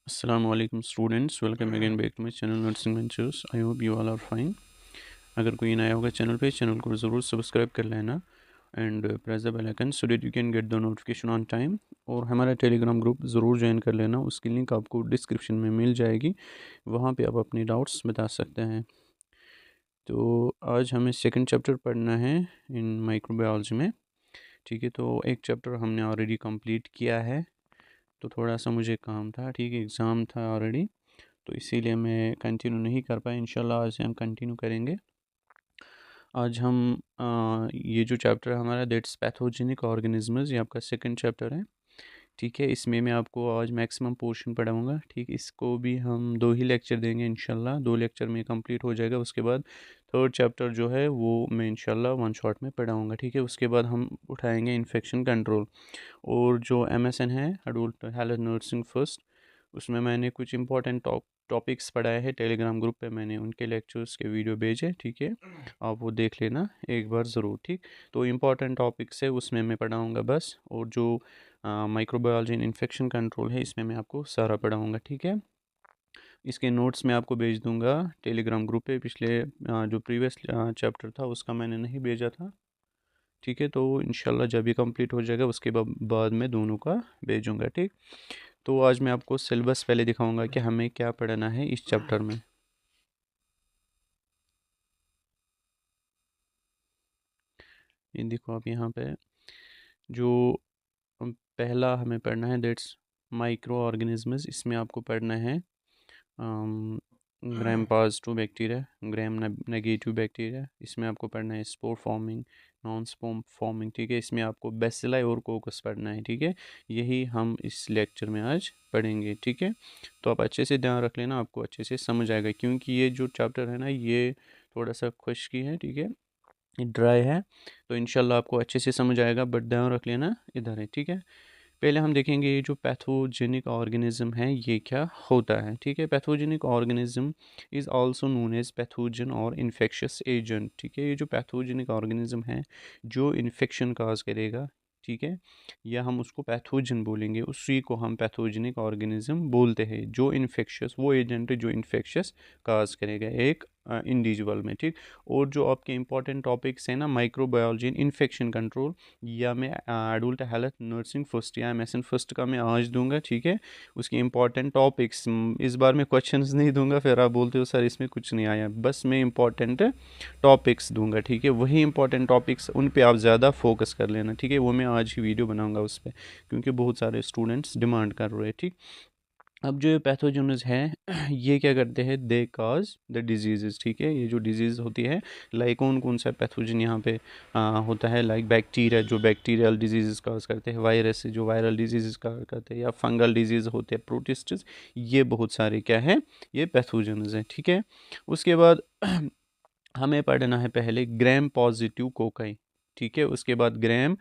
Assalamu alaikum students, welcome again back to my channel Nursing Ventures. I hope you all are fine. अगर कोई नया होगा channel को ज़रूर सब्सक्राइब कर लेना and press the bell icon so that you can get the notification on time. और हमारा टेलीग्राम ग्रुप ज़रूर ज्वाइन कर लेना, उसकी लिंक आपको डिस्क्रिप्शन में मिल जाएगी, वहाँ पे आप अपनी डाउट्स बता सकते हैं। तो आज हमें सेकंड चैप्टर पढ़ना है इन माइक्रोबायोलॉजी में, ठीक है। तो एक चैप्टर हमने ऑलरेडी कंप्लीट किया है, तो थोड़ा सा मुझे काम था, ठीक है, एग्ज़ाम था ऑलरेडी, तो इसीलिए मैं कंटिन्यू नहीं कर पाया। इंशाल्लाह आज से हम कंटिन्यू करेंगे। आज हम ये जो चैप्टर है हमारा दैट्स पैथोजेनिक ऑर्गेनिजम्स, ये आपका सेकंड चैप्टर है, ठीक है। इसमें मैं आपको आज मैक्सिमम पोर्शन पढ़ाऊँगा, ठीक। इसको भी हम 2 ही लेक्चर देंगे इंशाल्लाह, 2 लेक्चर में कंप्लीट हो जाएगा। उसके बाद थर्ड चैप्टर जो है वो मैं इंशाल्लाह वन शॉट में पढ़ाऊँगा, ठीक है। उसके बाद हम उठाएंगे इन्फेक्शन कंट्रोल, और जो एमएसएन है अडल्ट हेल्थ नर्सिंग फर्स्ट, उसमें मैंने कुछ इंपॉर्टेंट टॉपिक्स पढ़ाए हैं। टेलीग्राम ग्रुप पे मैंने उनके लेक्चर्स के वीडियो भेजे, ठीक है, आप वो देख लेना एक बार ज़रूर, ठीक। तो इम्पॉर्टेंट टॉपिक्स है उसमें मैं पढ़ाऊँगा बस, और जो माइक्रोबायोलॉजी एंड इन्फेक्शन कंट्रोल है इसमें मैं आपको सारा पढ़ाऊँगा, ठीक है। इसके नोट्स मैं आपको भेज दूँगा टेलीग्राम ग्रुप पे। पिछले जो प्रीवियस चैप्टर था उसका मैंने नहीं भेजा था, ठीक है। तो इंशाल्लाह जब भी कंप्लीट हो जाएगा उसके बाद मैं दोनों का भेजूँगा, ठीक। तो आज मैं आपको सिलेबस पहले दिखाऊंगा कि हमें क्या पढ़ना है इस चैप्टर में। ये देखो आप यहाँ पे जो पहला हमें पढ़ना है दैट्स माइक्रो ऑर्गेनिजम्स। इसमें आपको पढ़ना है ग्राम पॉजिटिव बैक्टीरिया, ग्राम नेगेटिव बैक्टीरिया। इसमें आपको पढ़ना है spore forming, non spore forming, ठीक है। इसमें आपको बेसिलाई और कोकस पढ़ना है, ठीक है। यही हम इस लेक्चर में आज पढ़ेंगे, ठीक है। तो आप अच्छे से ध्यान रख लेना, आपको अच्छे से समझ आएगा, क्योंकि ये जो चैप्टर है ना ये थोड़ा सा खुश्की है, ठीक है, ड्राई है। तो इंशाल्लाह आपको अच्छे से समझ आएगा, बट ध्यान रख लेना इधर है, ठीक है। पहले हम देखेंगे ये जो पैथोजेनिक ऑर्गेनिज्म है ये क्या होता है, ठीक है। Pathogenic organism is also known as pathogen और इन्फेक्शियस एजेंट, ठीक है। ये जो पैथोजेनिक ऑर्गेनिज्म है जो इन्फेक्शन काज करेगा, ठीक है, या हम उसको पैथोजन बोलेंगे, उसी को हम पैथोजेनिक ऑर्गेनिज्म बोलते हैं। जो इन्फेक्शियस, वो एजेंट है जो इन्फेक्शियस काज करेगा एक इंडिविजुअल में, ठीक। और जो आपके इंपॉर्टेंट टॉपिक्स हैं ना, माइक्रोबायोलॉजी इन्फेक्शन कंट्रोल, या मैं एडल्ट हेल्थ नर्सिंग फर्स्ट या एमएसएन फर्स्ट का मैं आज दूंगा, ठीक है। उसके इंपॉर्टेंट टॉपिक्स इस बार मैं क्वेश्चंस नहीं दूंगा, फिर आप बोलते हो सर इसमें कुछ नहीं आया, बस मैं इंपॉर्टेंट टॉपिक्स दूंगा, ठीक है। वही इंपॉर्टेंट टॉपिक्स उन पे आप ज़्यादा फोकस कर लेना, ठीक है। वो मैं आज ही वीडियो बनाऊंगा उस पर, क्योंकि बहुत सारे स्टूडेंट्स डिमांड कर रहे हैं, ठीक। अब जो ये पैथोजेनस हैं ये क्या करते हैं, दे काज द डिजीज़, ठीक है। ये जो डिजीज़ होती है, लाइक कौन कौन सा पैथोजन यहाँ पे होता है, लाइक बैक्टीरिया जो बैक्टीरियल डिजीज़ काज करते हैं, वायरस जो वायरल डिजीज़ काज करते हैं, या फंगल डिजीज़ होते हैं, प्रोटिस्ट्स, ये बहुत सारे क्या है, ये पैथोजेनस हैं, ठीक है। उसके बाद हमें पढ़ना है पहले ग्राम पॉजिटिव कोकाई, ठीक है। उसके बाद ग्राम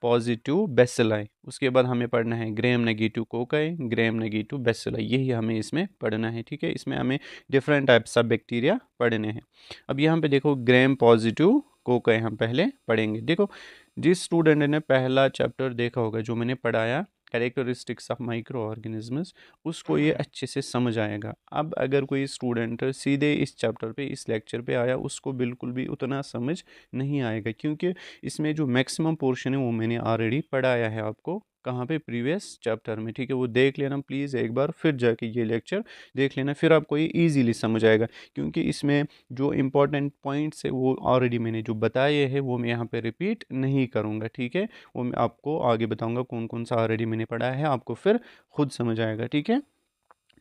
पॉजिटिव बेसिलाई, उसके बाद हमें पढ़ना है gram negative cocci, gram negative bacilli, यही हमें इसमें पढ़ना है, ठीक है। इसमें हमें डिफरेंट टाइप्स ऑफ बैक्टीरिया पढ़ने हैं। अब यहाँ पे देखो ग्राम पॉजिटिव कोकाई हम पहले पढ़ेंगे। देखो जिस स्टूडेंट ने पहला चैप्टर देखा होगा जो मैंने पढ़ाया, कैरेक्टरिस्टिक्स ऑफ माइक्रो ऑर्गेनिजम्स, उसको ये अच्छे से समझ आएगा। अब अगर कोई स्टूडेंट सीधे इस चैप्टर पे, इस लेक्चर पे आया, उसको बिल्कुल भी उतना समझ नहीं आएगा, क्योंकि इसमें जो मैक्सिमम पोर्शन है वो मैंने ऑलरेडी पढ़ाया है आपको, कहाँ पे, प्रीवियस चैप्टर में, ठीक है। वो देख लेना प्लीज़ एक बार, फिर जाके ये लेक्चर देख लेना, फिर आपको ये ईजीली समझ आएगा, क्योंकि इसमें जो इम्पोर्टेंट पॉइंट्स है वो ऑलरेडी मैंने जो बताए हैं वो मैं यहाँ पे रिपीट नहीं करूँगा, ठीक है। वो मैं आपको आगे बताऊँगा कौन कौन सा ऑलरेडी मैंने पढ़ा है, आपको फिर खुद समझ आएगा, ठीक है।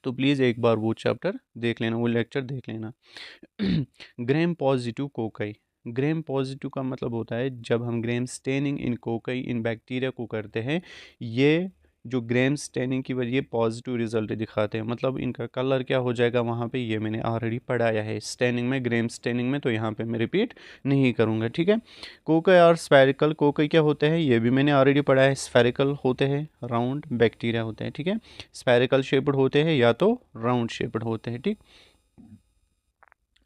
तो प्लीज़ एक बार वो चैप्टर देख लेना, वो लेक्चर देख लेना। Gram positive cocci, gram positive का मतलब होता है जब हम gram staining in cocci in bacteria को करते हैं, ये जो ग्राम स्टेनिंग की वजह ये पॉजिटिव रिजल्ट दिखाते हैं, मतलब इनका कलर क्या हो जाएगा वहाँ पे, ये मैंने ऑलरेडी पढ़ाया है स्टेनिंग में, ग्राम स्टेनिंग में, तो यहाँ पे मैं रिपीट नहीं करूँगा, ठीक है। कोकाई और स्फेरिकल कोकाई क्या होते हैं, ये भी मैंने ऑलरेडी पढ़ा है। स्फेरिकल होते हैं राउंड बैक्टीरिया होते हैं, ठीक है। स्फेरिकल शेप्ड होते हैं या तो राउंड शेप्ड होते हैं, ठीक।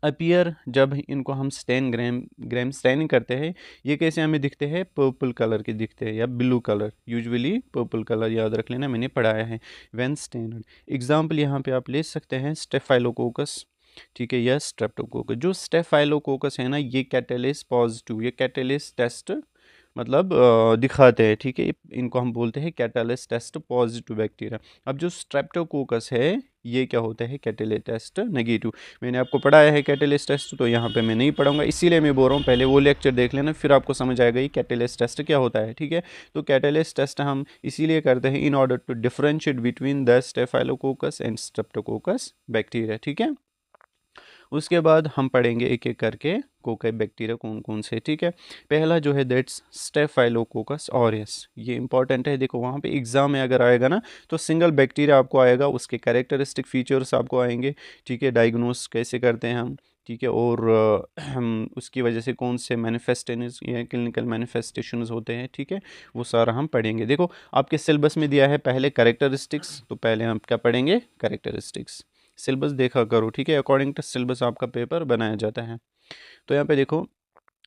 अपीयर जब इनको हम ग्राम स्टैनिंग करते हैं, ये कैसे हमें दिखते हैं, पर्पल कलर के दिखते हैं या blue colour, usually purple colour, याद रख लेना, मैंने पढ़ाया है व्हेन स्टेन्ड। एग्जांपल यहाँ पे आप ले सकते हैं स्टेफाइलोकोकस, ठीक है, या स्ट्रेप्टोकोकस। जो स्टेफाइलोकोकस है ना, ये कैटेलिस पॉजिटिव, ये कैटेलिस टेस्ट मतलब दिखाते हैं, ठीक है, इनको हम बोलते हैं कैटालिस टेस्ट पॉजिटिव बैक्टीरिया। अब जो स्ट्रेप्टोकोकस है ये क्या होता है, कैटेलिस टेस्ट नेगेटिव। मैंने आपको पढ़ाया है कैटेलिस टेस्ट, तो यहाँ पे मैं नहीं पढ़ाऊंगा, इसीलिए मैं बोल रहा हूँ पहले वो लेक्चर देख लेना, फिर आपको समझ आएगा ये कैटेलिस टेस्ट क्या होता है, ठीक है। तो कैटेलिस टेस्ट हम इसीलिए करते हैं in order to differentiate between the staphylococcus and streptococcus bacteria, ठीक है। उसके बाद हम पढ़ेंगे एक एक करके कोकाई बैक्टीरिया कौन कौन से, ठीक है। पहला जो है दैट्स स्टेफाइलोकोकस ऑरियस, ये इंपॉर्टेंट है, देखो वहाँ पे एग्जाम में अगर आएगा ना तो सिंगल बैक्टीरिया आपको आएगा, उसके कैरेक्टरिस्टिक फीचर्स आपको आएंगे, ठीक है, डायग्नोस कैसे करते हैं हम, ठीक है, और हम उसकी वजह से कौन से मैनिफेस्टेशंस या क्लिनिकल मैनिफेस्टेशंस होते हैं, ठीक है, वो सारा हम पढ़ेंगे। देखो आपके सिलेबस में दिया है पहले कैरेक्टरिस्टिक्स, तो पहले हम क्या पढ़ेंगे, कैरेक्टरिस्टिक्स। सिलेबस देखा करो, ठीक है, अकॉर्डिंग टू सिलेबस आपका पेपर बनाया जाता है। तो यहाँ पे देखो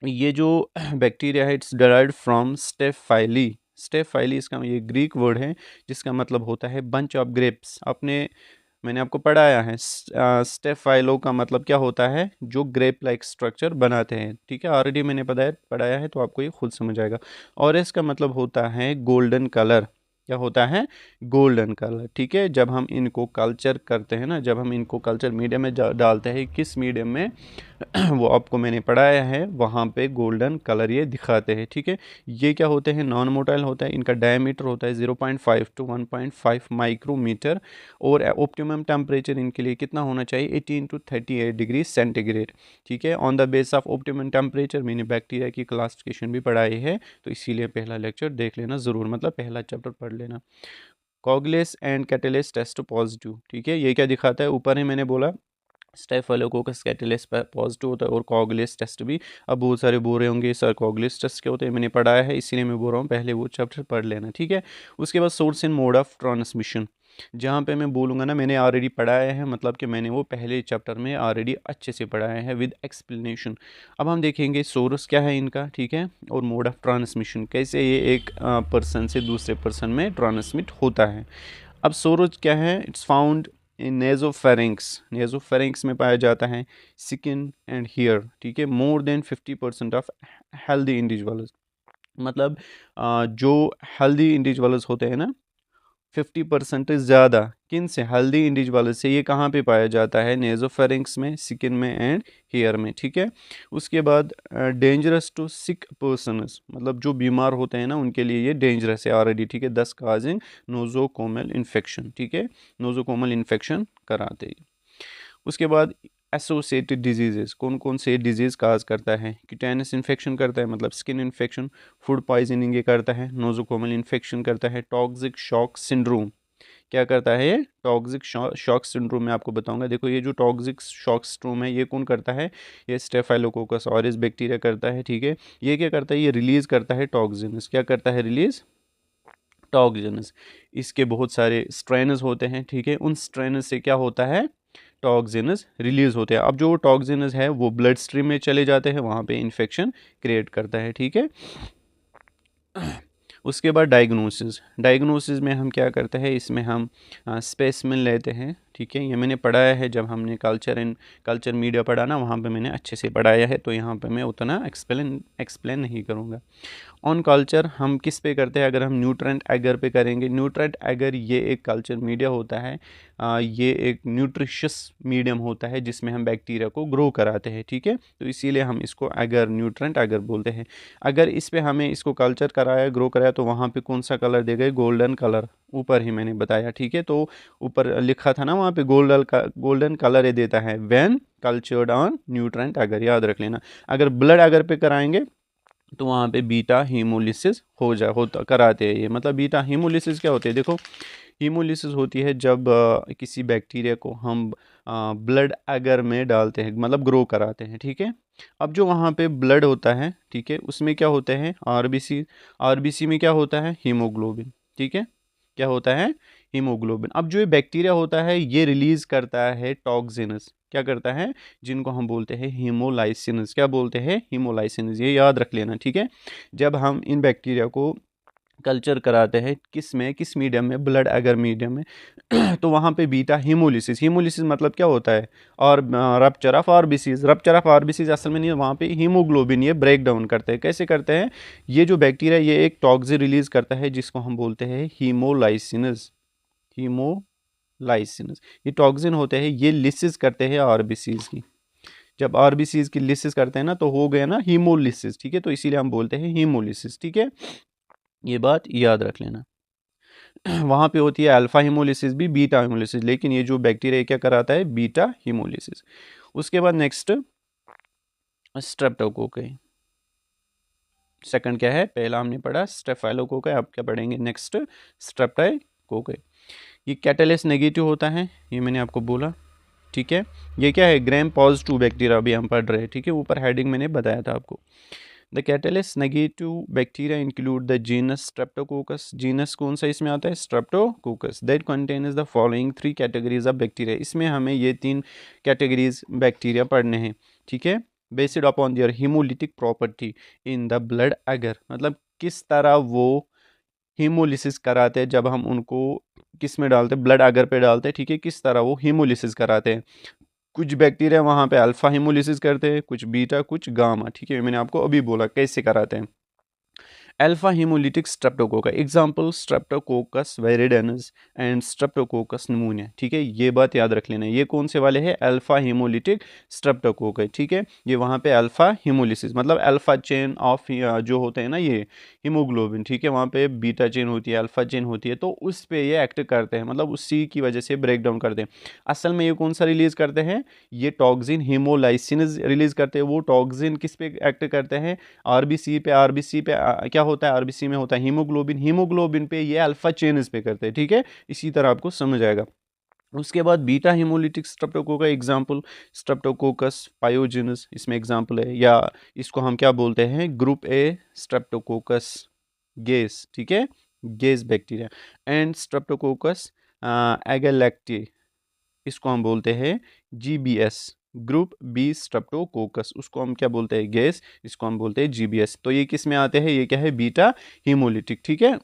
ये जो बैक्टीरिया है इट्स डिराइव्ड फ्रॉम स्टेफाइली। स्टेफाइली इसका ये ग्रीक वर्ड है जिसका मतलब होता है बंच ऑफ ग्रेप्स। मैंने आपको पढ़ाया है स्टेफाइलो का मतलब क्या होता है, जो ग्रेप लाइक स्ट्रक्चर बनाते हैं, ठीक है, ऑलरेडी मैंने पढ़ाया है, तो आपको ये खुद समझ आएगा। और इसका मतलब होता है गोल्डन कलर, क्या होता है, गोल्डन कलर, ठीक है। जब हम इनको कल्चर करते हैं ना, जब हम इनको कल्चर मीडियम में डालते हैं, किस मीडियम में वो आपको मैंने पढ़ाया है, वहाँ पे गोल्डन कलर ये दिखाते हैं, ठीक है। ये क्या होते हैं, नॉन मोटाइल होता है, इनका डायमीटर होता है 0.5 to 1.5 माइक्रोमीटर, और ऑप्टिमम टेम्परेचर इनके लिए कितना होना चाहिए, 18 to 38 डिग्री सेंटीग्रेड, ठीक है। On the base of optimum temperature मैंने बैक्टीरिया की क्लासिफिकेशन भी पढ़ाई है, तो इसीलिए पहला लेक्चर देख लेना ज़रूर, मतलब पहला चैप्टर पढ़ लेना। कॉगलेस एंड कैटेलिस टेस्ट पॉजिटिव, ठीक है, ये क्या दिखाता है, ऊपर ही मैंने बोला स्टेफिलोकोकस कैटेलिस पॉजिटिव होता है और कॉगलेस टेस्ट भी। अब बहुत सारे बोल रहे होंगे सर कॉगलेस टेस्ट क्या होता है, मैंने पढ़ाया है इसीलिए मैं बोल रहा हूँ पहले वो चैप्टर पढ़ लेना, ठीक है। उसके बाद source and mode of transmission, जहाँ पे मैं बोलूँगा ना मैंने ऑलरेडी पढ़ाया है, मतलब कि मैंने वो पहले चैप्टर में ऑलरेडी अच्छे से पढ़ाया है विद एक्सप्लेनेशन। अब हम देखेंगे सोर्स क्या है इनका, ठीक है, और मोड ऑफ ट्रांसमिशन कैसे ये एक पर्सन से दूसरे पर्सन में ट्रांसमिट होता है। अब सोर्स क्या है, इट्स फाउंड इन नेजोफेरिंक्स, नेजोफेरिंक्स में पाया जाता है, स्किन एंड हेयर, ठीक है, more than 50% of healthy individuals, मतलब जो हेल्दी इंडिविजुअल्स होते हैं ना 50% ज़्यादा किन से, हेल्दी इंडिविजुअल से, ये कहाँ पे पाया जाता है, नेजोफेरिंक्स में, स्किन में एंड हेयर में, ठीक है। उसके बाद डेंजरस टू सिक पर्सनस, मतलब जो बीमार होते हैं ना उनके लिए ये डेंजरस है ऑलरेडी, ठीक है, दस काजिंग नोजोकोमल इन्फेक्शन, ठीक है, नोजोकोमल इन्फेक्शन कराते हैं। उसके बाद एसोसिएटेड डिजीजेस, कौन कौन से डिजीज़ काज करता है, क्यूटेनियस इन्फेक्शन करता है मतलब स्किन इन्फेक्शन, फूड पॉइजनिंग ये करता है, नोजोकोमल इन्फेक्शन करता है, टॉक्सिक शॉक सिंड्रोम क्या करता है, ये टॉक्सिक शॉक सिंड्रोम मैं आपको बताऊंगा। देखो ये जो टॉक्सिक शॉक सिंड्रोम है ये कौन करता है, ये स्टेफाइलोकोकस ऑरियस बैक्टीरिया करता है, ठीक है। ये क्या करता है, ये रिलीज करता है टॉक्सिन्स, क्या करता है, रिलीज टॉक्सिन्स। इसके बहुत सारे स्ट्रेनस होते हैं, ठीक है, उन स्ट्रेनस से क्या होता है, टॉक्सिन्स रिलीज होते हैं। अब जो टॉक्सिन्स है वो ब्लड स्ट्रीम में चले जाते हैं, वहाँ पे इन्फेक्शन क्रिएट करता है, ठीक है। उसके बाद डायग्नोसिस, डायग्नोसिस में हम क्या करते हैं, इसमें हम स्पेसिमेन लेते हैं, ठीक है, ये मैंने पढ़ाया है जब हमने कल्चर मीडिया पढ़ा ना, वहाँ पे मैंने अच्छे से पढ़ाया है, तो यहाँ पे मैं उतना एक्सप्लेन नहीं करूँगा। ऑन कल्चर हम किस पे करते हैं, अगर हम न्यूट्रेंट एगर पे करेंगे, न्यूट्रेंट एगर ये एक कल्चर मीडिया होता है, ये एक न्यूट्रिशियस मीडियम होता है जिसमें हम बैक्टीरिया को ग्रो कराते हैं, ठीक है, तो इसीलिए हम इसको एगर, न्यूट्रेंट एगर बोलते हैं। अगर इस पे हमें इसको कल्चर कराया, ग्रो कराया, तो वहाँ पे कौन सा कलर देगा, गोल्डन कलर, ऊपर ही मैंने बताया, ठीक है, तो ऊपर लिखा था ना वहाँ पे गोल्डन कलर ये देता है when cultured on nutrient agar, याद रख लेना। अगर ब्लड एगर पे कराएंगे तो वहाँ पे बीटा हीमोलिसिस होता कराते हैं ये, मतलब बीटा हीमोलिसिस क्या होते हैं, देखो हीमोलिसिस होती है जब किसी बैक्टीरिया को हम ब्लड एगर में डालते हैं, मतलब ग्रो कराते हैं, ठीक है। अब जो वहाँ पे ब्लड होता है, ठीक है, उसमें क्या होते हैं, आरबीसी, आरबीसी में क्या होता है, हीमोग्लोबिन, ठीक है, क्या होता है, हीमोग्लोबिन। अब जो ये बैक्टीरिया होता है ये रिलीज करता है टॉक्सिन्स, क्या करता है, जिनको हम बोलते हैं हीमोलाइसिन्स। क्या बोलते हैं, हीमोलाइसिन्स, ये याद रख लेना, ठीक है। जब हम इन बैक्टीरिया को कल्चर कराते हैं किस में, किस मीडियम में, ब्लड अगर मीडियम में तो वहाँ पे बीटा हीमोलिसिस, हीमोलिसिस मतलब क्या होता है, और rupture of RBCs, rupture of RBCs असल में नहीं, वहाँ पे हीमोग्लोबिन ये ब्रेक डाउन करते हैं। कैसे करते हैं, ये जो बैक्टीरिया ये एक टॉक्सिन रिलीज करता है जिसको हम बोलते हैं हीमोलाइसिनस, हीमोलाइसिनस। ये टॉक्सिन होते हैं, ये लिसिस करते हैं आरबीसीज की। जब आरबीसीज की लिसिस करते हैं ना तो हो गया ना हीमोलिसिस, ठीक है, तो इसीलिए हम बोलते हैं हीमोलिसिस, ठीक है, ये बात याद रख लेना। वहाँ पे होती है अल्फा हीमोलिसिस भी, बीटा हीमोलिसिस, लेकिन ये जो बैक्टीरिया क्या कराता है, बीटा हीमोलिसिस। उसके बाद नेक्स्ट स्ट्रेप्टोकोकाई। सेकंड क्या है, पहला हमने पढ़ा स्टेफाइलोकोकाई, अब क्या पढ़ेंगे नेक्स्ट, स्ट्रेप्टोकोकाई। ये कैटालिस्ट नेगेटिव होता है, ये मैंने आपको बोला, ठीक है। ये क्या है, ग्राम पॉजिटिव बैक्टीरिया अभी हम पढ़ रहे हैं, ठीक है, ऊपर हेडिंग मैंने बताया था आपको। The catalyst negative bacteria include the genus Streptococcus, genus कौन सा इसमें आता है, Streptococcus, that contains the following 3 categories of bacteria. इसमें हमें ये 3 कैटेगरीज बैक्टीरिया पढ़ने हैं, ठीक है, based upon their haemolytic property in the blood अगर, मतलब किस तरह वो हीमोलिसिस कराते हैं जब हम उनको किस में डालते हैं, ब्लड अगर पे डालते हैं, ठीक है, किस तरह वो हीमोलिसिस कराते हैं। कुछ बैक्टीरिया वहाँ पे अल्फा हीमोलिसिस करते हैं, कुछ बीटा, कुछ गामा, ठीक है, मैंने आपको अभी बोला कैसे कराते हैं। Alpha haemolytic streptococci, example streptococcus viridans and streptococcus pneumonia, ठीक है, ये बात याद रख लेना। ये कौन से वाले हैं, अल्फा हीमोलिटिक स्ट्रेप्टोकोका, ठीक है, ये वहाँ पे अल्फा हीमोलिसिस मतलब अल्फा चेन ऑफ जो होते हैं ना ये हीमोग्लोबिन, ठीक है, वहाँ पे बीटा चेन होती है, अल्फा चेन होती है, तो उस पे ये एक्ट करते हैं, मतलब उसी की वजह से ब्रेक डाउन करते हैं। असल में ये कौन सा रिलीज करते हैं, ये टॉक्सिन हीमोलाइसिन रिलीज करते हैं। वो टॉक्सिन किस पे एक्ट करते हैं, आरबीसी पे, आरबीसी पे क्या होता है, आरबीसी में होता है हीमोग्लोबिन, हीमोग्लोबिन पे ये अल्फा चेन पे करते हैं, ठीक है, इसी तरह आपको समझ आएगा। उसके बाद बीटा हीमोलिटिक स्ट्रेप्टोकोका एग्जाम्पल स्ट्रेप्टोकोकस पायोजेनस, इसमें एग्जाम्पल है, या इसको हम क्या बोलते हैं, ग्रुप ए स्ट्रेप्टोकोकस गेस, ठीक है, गेस बैक्टीरिया, एंड स्ट्रेप्टोकोकस एगेलैक्टी, इसको हम बोलते हैं जीबीएस, ग्रुप बी स्ट्रेप्टोकोकस, उसको हम क्या बोलते हैं, गैस, इसको हम बोलते हैं जीबीएस। तो ये किस में आते हैं, ये क्या है, बीटा हीमोलिटिक, ठीक है।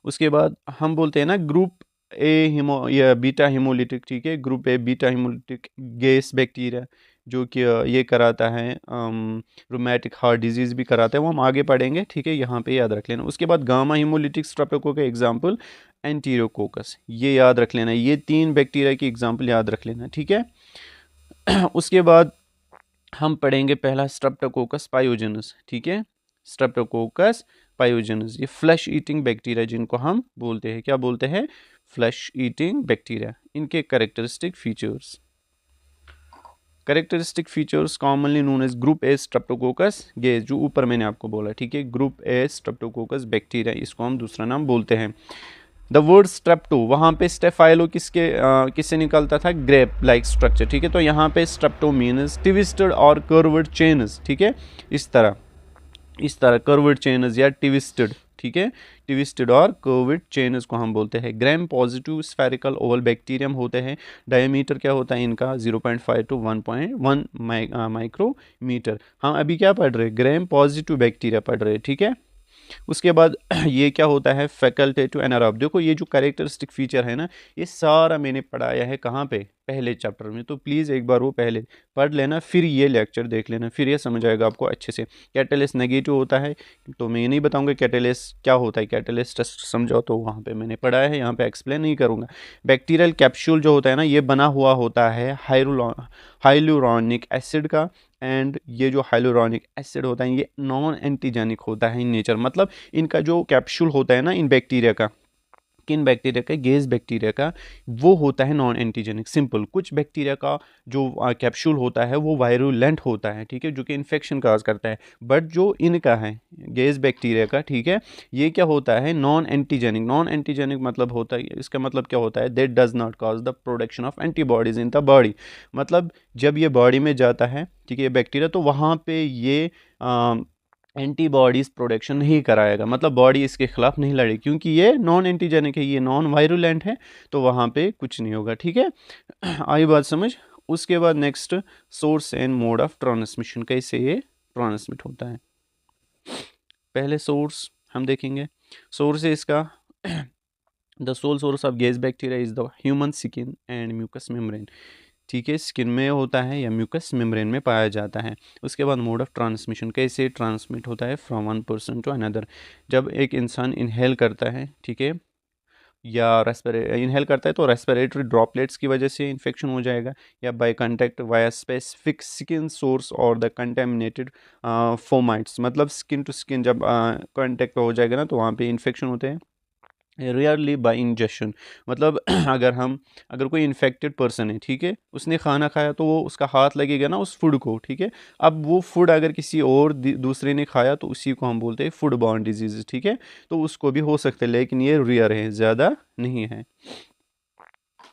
उसके बाद हम बोलते हैं ना ग्रुप ए हीमो या बीटा हीमोलिटिक, ठीक है, group A beta haemolytic gas bacteria जो कि ये कराता है रोमैटिक हार्ट डिजीज़ भी कराता है, वो हम आगे पढ़ेंगे, ठीक है, यहाँ पे याद रख लेना। उसके बाद गामा हीमोलिटिक स्ट्रेप्टोकोका एग्जाम्पल एंटीरोकोकस, ये याद रख लेना, ये 3 बैक्टीरिया की एग्जाम्पल याद रख लेना, ठीक है। उसके बाद हम पढ़ेंगे पहला स्ट्रेप्टोकोकस पायोजेनस, ठीक है, स्ट्रेप्टोकोकस पायोजेनस, ये फ्लैश ईटिंग बैक्टीरिया जिनको हम बोलते हैं, क्या बोलते हैं, फ्लैश ईटिंग बैक्टीरिया। इनके characteristic features, characteristic features commonly known as group A streptococcus GAS, जो ऊपर मैंने आपको बोला, ठीक है, ग्रुप ए स्ट्रेप्टोकोकस बैक्टीरिया, इसको हम दूसरा नाम बोलते हैं। द वर्ड स्ट्रेप्टो, वहाँ पे स्टेफाइलो किससे निकलता था, ग्रेप लाइक स्ट्रक्चर, ठीक है, तो यहाँ पे स्ट्रेप्टो मीन्स ट्विस्टेड और कर्व्ड चेन्स, ठीक है, इस तरह कर्व्ड चेन्स या ट्विस्टेड, ठीक है, ट्विस्टेड और कर्व्ड चेन्स को हम बोलते हैं। Gram positive spherical Oval bacterium होते हैं, डायमीटर क्या होता है इनका 0.5 to 1.1 माइक्रोमीटर। हम अभी क्या पढ़ रहे हैं, ग्राम पॉजिटिव बैक्टीरिया पढ़ रहे हैं, ठीक है। उसके बाद ये क्या होता है, फैकल्टेटिव एनारोब, देखो ये जो कैरेक्टरिस्टिक फीचर है ना, ये सारा मैंने पढ़ाया है कहाँ पे, पहले चैप्टर में, तो प्लीज़ एक बार वो पहले पढ़ लेना, फिर ये लेक्चर देख लेना, फिर ये समझ आएगा आपको अच्छे से। कैटालिस्ट नेगेटिव होता है, तो मैं ये नहीं बताऊंगा कैटालिस्ट क्या होता है, कैटालिस्ट समझाओ तो वहाँ पे मैंने पढ़ाया है, यहाँ पे एक्सप्लेन नहीं करूँगा। बैक्टीरियल कैप्सूल जो होता है ना, ये बना हुआ होता है हाइलुरोनिक एसिड का, एंड ये जो हाइलुरोनिक एसिड होता है ये नॉन एंटीजेनिक होता है इन नेचर, मतलब इनका जो कैप्सूल होता है ना इन बैक्टीरिया का, किन बैक्टीरिया का, गेज बैक्टीरिया का, वो होता है नॉन एंटीजेनिक, सिंपल। कुछ बैक्टीरिया का जो कैप्सूल होता है वो वायरुलेंट होता है, ठीक है, जो कि इन्फेक्शन काज करता है, बट जो इनका है गेज बैक्टीरिया का, ठीक है, ये क्या होता है, नॉन एंटीजेनिक। नॉन एंटीजेनिक मतलब होता है, इसका मतलब क्या होता है, that does not cause the production of antibodies in the body, मतलब जब ये बॉडी में जाता है, ठीक है, ये बैक्टीरिया, तो वहाँ पे ये एंटीबॉडीज़ प्रोडक्शन नहीं कराएगा, मतलब बॉडी इसके खिलाफ नहीं लड़ेगी, क्योंकि ये नॉन एंटीजेनिक है, ये नॉन वायरुलेंट है, तो वहाँ पे कुछ नहीं होगा। ठीक है, आई बात समझ। उसके बाद next, source and mode of transmission, कैसे ये ट्रांसमिट होता है। पहले सोर्स हम देखेंगे। सोर्स है इसका the sole source of GAS bacteria is the human skin and mucous membrane. ठीक है, स्किन में होता है या म्यूकस मेम्ब्रेन में पाया जाता है। उसके बाद मोड ऑफ ट्रांसमिशन, कैसे ट्रांसमिट होता है from one person to another. जब एक इंसान इनहेल करता है, ठीक है, या इनहेल करता है तो रेस्पिरेटरी ड्रॉपलेट्स की वजह से इन्फेक्शन हो जाएगा, या by contact via specific skin source और द कंटेमिनेटेड फोमाइट्स, मतलब स्किन टू स्किन जब कांटेक्ट हो जाएगा ना तो वहाँ पे इन्फेक्शन होते हैं। रेयरली बाय इंजेक्शन, मतलब अगर कोई इन्फेक्टेड पर्सन है, ठीक है, उसने खाना खाया तो वो उसका हाथ लगेगा ना उस फूड को, ठीक है। अब वो फूड अगर किसी और दूसरे ने खाया तो उसी को हम बोलते हैं फूड बॉर्न डिजीज, ठीक है। तो उसको भी हो सकता है, लेकिन ये रेयर है, ज़्यादा नहीं है।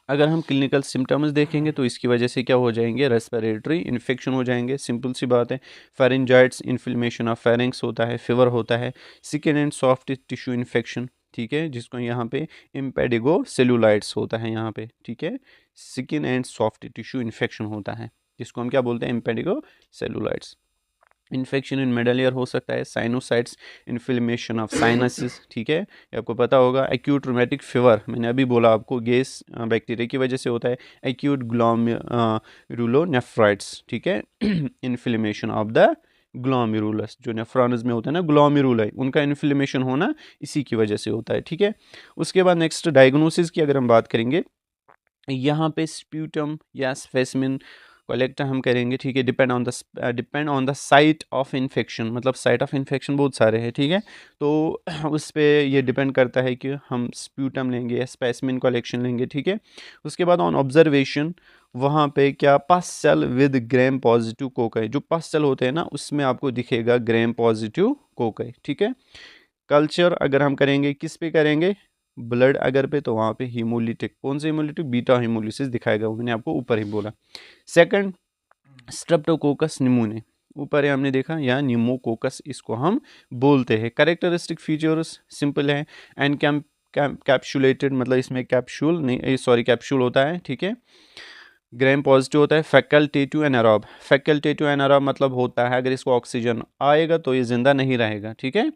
अगर हम क्लिनिकल सिम्टम्स देखेंगे तो इसकी वजह से क्या हो जाएंगे, रेस्पिरेटरी इन्फेक्शन हो जाएंगे, सिंपल सी बात है। फेरेंजाइट्स, इन्फ्लेमेशन ऑफ फेरिंग्स होता है, फीवर होता है, skin and soft tissue infection, ठीक है, जिसको यहाँ पे इम्पेडिगो सेलुलाइट्स होता है यहाँ पे, ठीक है, skin and soft tissue infection होता है, जिसको हम क्या बोलते हैं, इम्पेडिगो सेलुलाइट्स। इन्फेक्शन इन मिडल ईयर हो सकता है, साइनोसाइट्स, इन्फ्लेमेशन ऑफ साइनसिस, ठीक है, ये आपको पता होगा। एक्यूट रूमेटिक फीवर, मैंने अभी बोला आपको, गैस बैक्टीरिया की वजह से होता है। एक्यूट ग्लोमेरुलोनेफ्राइटिस, ठीक है, इन्फ्लेमेशन ऑफ द ग्लोमेरुलस, जो नेफ्रॉन्स में होता है ना ग्लोमेरुलाई, उनका इन्फ्लेमेशन होना इसी की वजह से होता है, ठीक है। उसके बाद नेक्स्ट डायग्नोसिस की अगर हम बात करेंगे, यहाँ पे स्प्यूटम या स्पेसिमेन कलेक्ट हम करेंगे, ठीक है, depend on the site of infection, मतलब साइट ऑफ इन्फेक्शन बहुत सारे हैं, ठीक है। तो उस पर ये डिपेंड करता है कि हम स्प्यूटम लेंगे या स्पेसिमेन कलेक्शन लेंगे, ठीक है। उसके बाद ऑन ऑब्जर्वेशन, वहाँ पे क्या pus cell with gram positive cocci, जो पस सेल होते हैं ना उसमें आपको दिखेगा ग्राम पॉजिटिव कोकाई, ठीक है। कल्चर अगर हम करेंगे, किस पे करेंगे, ब्लड अगर पे, तो वहाँ पे हीमोलिटिक, कौन सा हीमोलिटिक, बीटा हीमोलिसिस दिखाएगा, वो मैंने आपको ऊपर ही बोला। सेकंड, स्ट्रेप्टोकोकस निमोने, ऊपर है हमने देखा, या निमोकोकस इसको हम बोलते हैं। करेक्टरिस्टिक फीचर्स सिंपल है, एंड कैप्सुलेटेड, मतलब इसमें कैप्सूल नहीं, सॉरी कैप्सूल होता है, ठीक है। ग्राम पॉजिटिव होता है। फैकल्टेटिव एनारोब, फैकल्टेटिव एनारोब मतलब होता है अगर इसको ऑक्सीजन आएगा तो ये जिंदा नहीं रहेगा, ठीक है।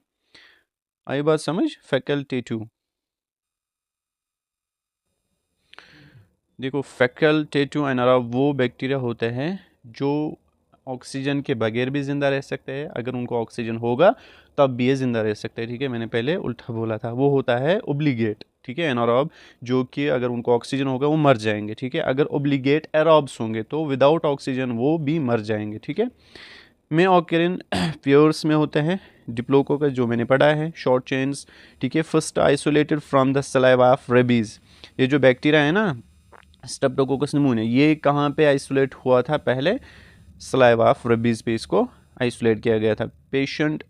आई बात समझ, फैकल्टेटिव। देखो, फैकल्टेटिव एनारोब वो बैक्टीरिया होते हैं जो ऑक्सीजन के बगैर भी ज़िंदा रह सकते हैं, अगर उनको ऑक्सीजन होगा तब भी ये ज़िंदा रह सकते हैं, ठीक है। मैंने पहले उल्टा बोला था, वो होता है ओब्लिगेट, ठीक है, एनारोब, जो कि अगर उनको ऑक्सीजन होगा वो मर जाएंगे, ठीक है। अगर ओब्लिगेट एरोब्स होंगे तो विदाउट ऑक्सीजन वो भी मर जाएंगे, ठीक है। में ऑक्यूरिन प्योर्स में होते हैं, डिप्लोको का जो मैंने पढ़ा है, शॉर्ट चेन्स, ठीक है। First isolated from the saliva of rabies, ये जो बैक्टीरिया है ना स्ट्रेप्टोकोकस निमोनिया, ये कहाँ पे आइसोलेट हुआ था पहले, सलाइवा ऑफ रेबीज पे इसको आइसोलेट किया गया था। पेशेंट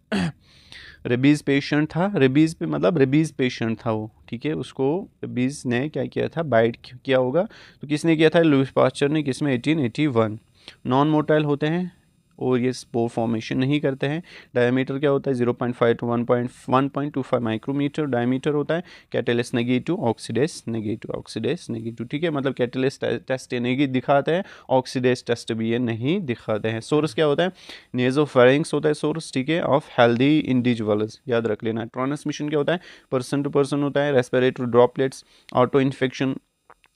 रेबीज पेशेंट था, रेबीज पे मतलब रेबीज पेशेंट था वो, ठीक है, उसको रेबीज ने क्या किया था, बाइट किया होगा, तो किसने किया था, लुईस पास्चर ने, किसमें 1881। नॉन मोटाइल होते हैं और ये स्पोर फॉर्मेशन नहीं करते हैं। डायमीटर क्या होता है, 0.5 टू 1.25 माइक्रोमीटर डायमीटर होता है। Catalyst negative, oxidase negative, oxidase negative, ठीक है, मतलब कैटेलिस्ट टेस्ट ये नहीं दिखाते हैं, ऑक्सीडेस टेस्ट भी ये नहीं दिखाते हैं। सोर्स क्या होता है, नेजोफेरिंग्स होता है सोर्स, ठीक है, ऑफ हेल्दी इंडिविजुअल्स, याद रख लेना। ट्रांसमिशन क्या होता है, पर्सन टू पर्सन होता है। रेस्पिरेटरी ड्रॉपलेट्स, ऑटो इन्फेक्शन,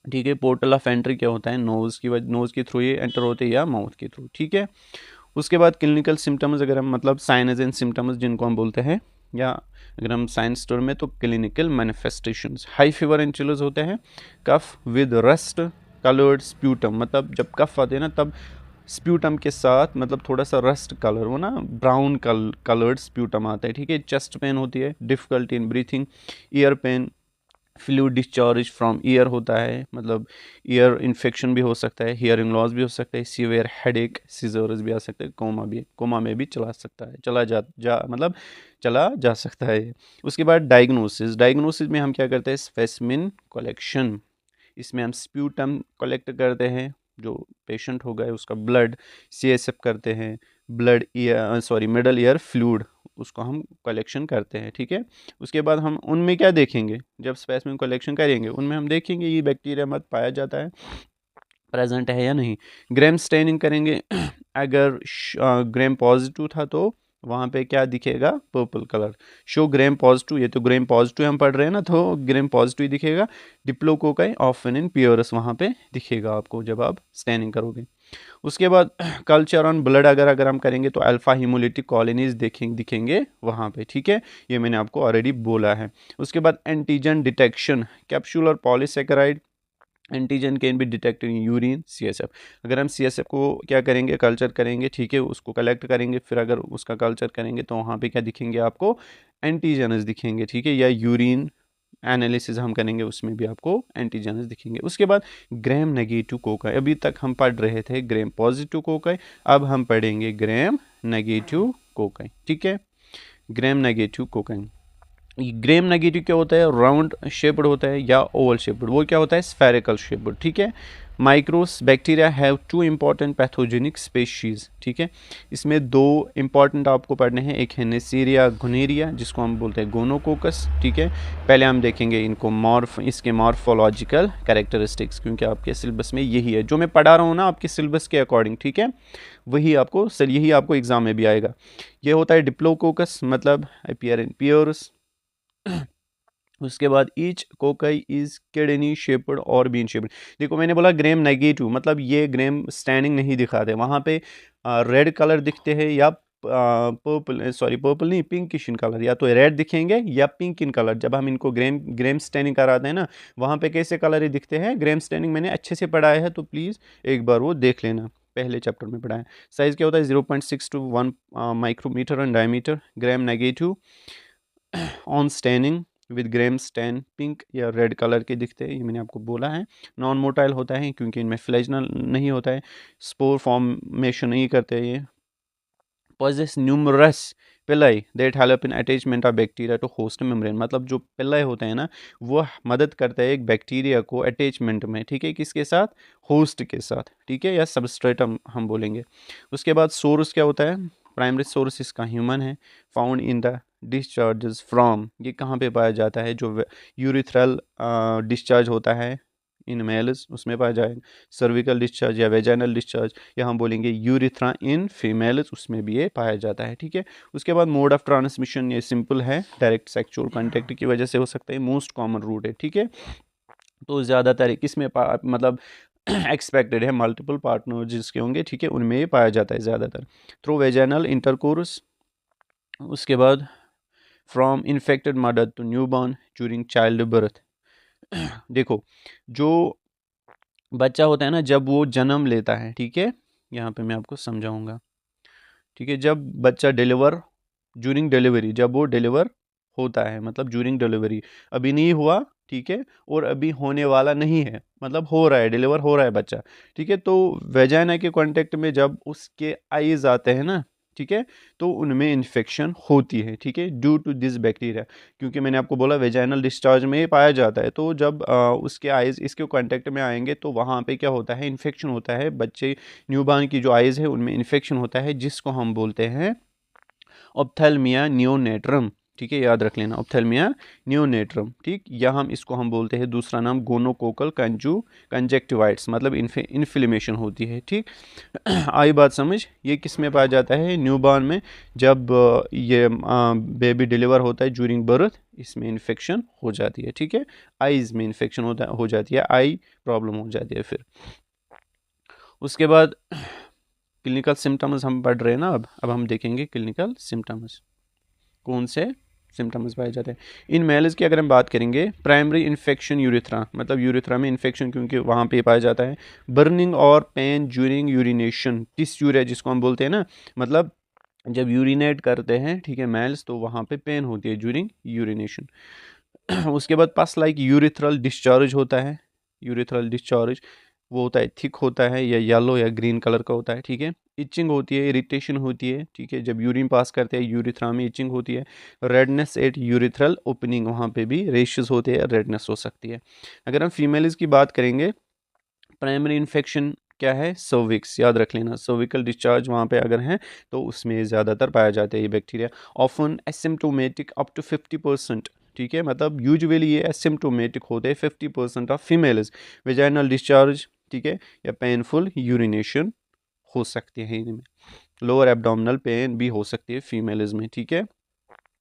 ठीक है। पोर्टल ऑफ एंट्री क्या होता है, नोज़ के थ्रू ये एंटर होते हैं या माउथ के थ्रू, ठीक है। उसके बाद क्लिनिकल सिम्टम्स, अगर हम मतलब साइनस एंड सिम्टम्स जिनको हम बोलते हैं, या अगर हम साइंस टर्म में तो clinical manifestations, high fever and chills होते हैं। Cough with rust coloured sputum, मतलब जब कफ आते हैं ना तब स्प्यूटम के साथ मतलब थोड़ा सा रस्ट कलर, वो ना ब्राउन कलर्ड स्प्यूटम आता है, ठीक है। चेस्ट पेन होती है, difficulty in breathing, ear pain, fluid discharge from ear होता है, मतलब ईयर इन्फेक्शन भी हो सकता है, हियरिंग लॉस भी हो सकता है, सीवियर हेडेक, सीजर्स भी आ सकते हैं, कोमा में भी चला सकता है, मतलब चला जा सकता है। उसके बाद डायग्नोसिस में हम क्या करते हैं, स्पेसिमेन कलेक्शन, इसमें हम स्प्यूटम कलेक्ट करते हैं, जो पेशेंट होगा उसका ब्लड, CSF करते हैं, blood ear middle ear fluid उसको हम कलेक्शन करते हैं, ठीक है। उसके बाद हम उनमें क्या देखेंगे, जब स्पेसिमेन कलेक्शन करेंगे उनमें हम देखेंगे ये बैक्टीरिया मत पाया जाता है, प्रेजेंट है या नहीं। ग्राम स्टेनिंग करेंगे अगर ग्राम पॉजिटिव था तो वहाँ पे क्या दिखेगा, purple colour. Show gram positive, ये तो ग्राम पॉजिटिव हम पढ़ रहे हैं ना, तो ग्राम पॉजिटिव ही दिखेगा। डिप्लोकोकाई ऑफन इन प्योरस वहाँ पे दिखेगा आपको जब आप स्टेनिंग करोगे। उसके बाद कल्चर ऑन ब्लड अगर हम करेंगे तो अल्फा हीमोलिटिक कॉलोनीज दिखेंगे वहाँ पे, ठीक है, ये मैंने आपको ऑलरेडी बोला है। उसके बाद antigen detection, capsular polysaccharide antigen can be detected in urine CSF। अगर हम CSF को क्या करेंगे, कल्चर करेंगे, ठीक है, उसको कलेक्ट करेंगे, फिर अगर उसका कल्चर करेंगे तो वहाँ पे क्या दिखेंगे आपको, एंटीजन्स दिखेंगे, ठीक है, या यूरिन एनालिसिस हम करेंगे उसमें भी आपको एंटीजन्स दिखेंगे। उसके बाद ग्राम नेगेटिव कोकाई, अभी तक हम पढ़ रहे थे ग्राम पॉजिटिव कोकाई, अब हम पढ़ेंगे ग्राम नेगेटिव कोकाई, ठीक है। Gram negative cocci, gram negative क्या होता है, राउंड शेप्ड होता है या ओवल शेप्ड, वो क्या होता है, स्फेरिकल शेप्ड, ठीक है। Micros bacteria have 2 important pathogenic species, ठीक है, इसमें 2 इंपॉर्टेंट आपको पढ़ने हैं, एक है नेसेरिया गुनेरिया जिसको हम बोलते हैं गोनोकोकस, ठीक है। पहले हम देखेंगे इनको इसके मॉर्फोलॉजिकल कैरेक्टरिस्टिक्स, क्योंकि आपके सिलेबस में यही है जो मैं पढ़ा रहा हूँ ना आपके सिलेबस के अकॉर्डिंग, ठीक है, वही आपको यही आपको एग्जाम में भी आएगा। ये होता है डिप्लोकोकस, मतलब अपीयर इन प्योरस। उसके बाद each cocci is kidney shaped और बीन शेप्ड। देखो मैंने बोला ग्राम नेगेटिव, मतलब ये ग्राम स्टैंडिंग नहीं दिखाते, वहाँ पे रेड कलर दिखते हैं या पर्पल नहीं, पिंकिश इन कलर, या तो रेड दिखेंगे या पिंक इन कलर। जब हम इनको ग्राम स्टैंडिंग कराते हैं ना, वहाँ पे कैसे कलर ही दिखते हैं। ग्राम स्टैंडिंग मैंने अच्छे से पढ़ाया है, तो प्लीज़ एक बार वो देख लेना, पहले चैप्टर में पढ़ा है। साइज़ क्या होता है, 0.6 to 1 micrometre in diameter. Gram negative on staining with gram stain pink या रेड कलर के दिखते हैं, ये मैंने आपको बोला है। नॉन मोटाइल होता है क्योंकि इनमें फ्लैजनल नहीं होता है, स्पोर फॉर्मेशन नहीं करते ये। Possess numerous pili that help in attachment of bacteria to host membrane, मतलब जो पिलाई होते हैं ना वो मदद करता है एक बैक्टीरिया को अटैचमेंट में, ठीक है, किसके साथ, होस्ट के साथ, ठीक है, या सबस्ट्रेटम हम बोलेंगे। उसके बाद सोर्स क्या होता है, प्राइमरी सोर्स इसका ह्यूमन है। Found in the discharges from, ये कहाँ पे पाया जाता है, जो यूरिथ्रल डिस्चार्ज होता है इन मेल्स उसमें पाया जाएगा। सर्विकल डिस्चार्ज या वेजाइनल डिस्चार्ज, या हम बोलेंगे यूरिथ्रा इन फीमेल्स, उसमें भी ये पाया जाता है, ठीक है। उसके बाद मोड ऑफ ट्रांसमिशन, ये सिंपल है, डायरेक्ट सेक्सुअल कॉन्टैक्ट की वजह से हो सकता है, मोस्ट कॉमन रूट है, ठीक है। तो ज़्यादातर किस में मतलब एक्सपेक्टेड है, मल्टीपल पार्टनर जिसके होंगे, ठीक है, उनमें ये पाया जाता है ज़्यादातर। Through vaginal intercourse. उसके बाद from infected mother to newborn during child birth. देखो जो बच्चा होता है ना, जब वो जन्म लेता है, ठीक है, यहाँ पे मैं आपको समझाऊंगा, ठीक है, जब बच्चा ड्यूरिंग डिलीवरी, जब वो डिलीवर होता है, मतलब ड्यूरिंग डिलीवरी, अभी नहीं हुआ, ठीक है, और अभी होने वाला नहीं है, मतलब हो रहा है, डिलीवर हो रहा है बच्चा, ठीक है, तो वेजाइना के कांटेक्ट में जब उसके आईज आते हैं ना, ठीक है, तो उनमें इन्फेक्शन होती है, ठीक है, ड्यू टू दिस बैक्टीरिया, क्योंकि मैंने आपको बोला वेजाइनल डिस्चार्ज में पाया जाता है, तो जब उसके आइज़ इसके कांटेक्ट में आएंगे तो वहाँ पे क्या होता है, इन्फेक्शन होता है, बच्चे न्यूबॉर्न की जो आइज़ है उनमें इन्फेक्शन होता है, जिसको हम बोलते हैं ऑप्थेल्मिया नियोनेट्रम, ठीक है, याद रख लेना, ऑप्थेल्मिया नियोनेट्रम, ठीक, या हम बोलते हैं दूसरा नाम गोनोकोकल कंजक्टिवाइट्स, मतलब इन्फ्लेमेशन होती है, ठीक। आई बात समझ, ये किस में पाया जाता है, न्यूबॉर्न में, जब ये बेबी डिलीवर होता है ड्यूरिंग बर्थ, इसमें इन्फेक्शन हो जाती है, ठीक है, आईज में इन्फेक्शन हो जाती है, आई प्रॉब्लम हो जाती है फिर। उसके बाद क्लिनिकल सिम्टम्स हम पढ़ रहे हैं ना, अब हम देखेंगे क्लिनिकल सिम्टम्स, कौन से सिम्टम्स पाए जाते हैं इन मेल्स की। अगर हम बात करेंगे, प्राइमरी इन्फेक्शन यूरिथ्रा, मतलब यूरिथ्रा में इन्फेक्शन क्योंकि वहाँ पे पाया जाता है। बर्निंग और पेन ड्यूरिंग यूरिनेशन, टिस्यूरिया जिसको हम बोलते हैं ना, मतलब जब यूरिनेट करते हैं, ठीक है, मेल्स, तो वहाँ पे पेन होती है ड्यूरिंग यूरिनेशन। उसके बाद पस लाइक यूरिथ्रल डिस्चार्ज होता है, यूरिथ्रल डिस्चार्ज वो होता है, थिक होता है या येलो या ग्रीन कलर का होता है, ठीक है। इचिंग होती है, इरिटेशन होती है, ठीक है, जब यूरिन पास करते हैं यूरिथ्रा में इचिंग होती है। रेडनेस एट यूरिथ्रल ओपनिंग, वहाँ पे भी रेशेस होते हैं, रेडनेस हो सकती है। अगर हम फीमेल्स की बात करेंगे, प्राइमरी इन्फेक्शन क्या है, सर्विक्स, याद रख लेना, सर्विकल डिस्चार्ज वहाँ पे अगर हैं तो उसमें ज़्यादातर पाया जाता है ये बैक्टीरिया। ऑफन एसिम्प्टोमेटिक अप टू 50%, ठीक है, मतलब यूजुअली ये एसिम्प्टोमेटिक होते हैं 50% ऑफ फीमेल्स। वेजाइनल डिस्चार्ज, ठीक है, या पेनफुल यूरिनेशन हो सकते हैं इनमें। लोअर एब्डोमिनल पेन भी हो सकती है फीमेल्स में, ठीक है।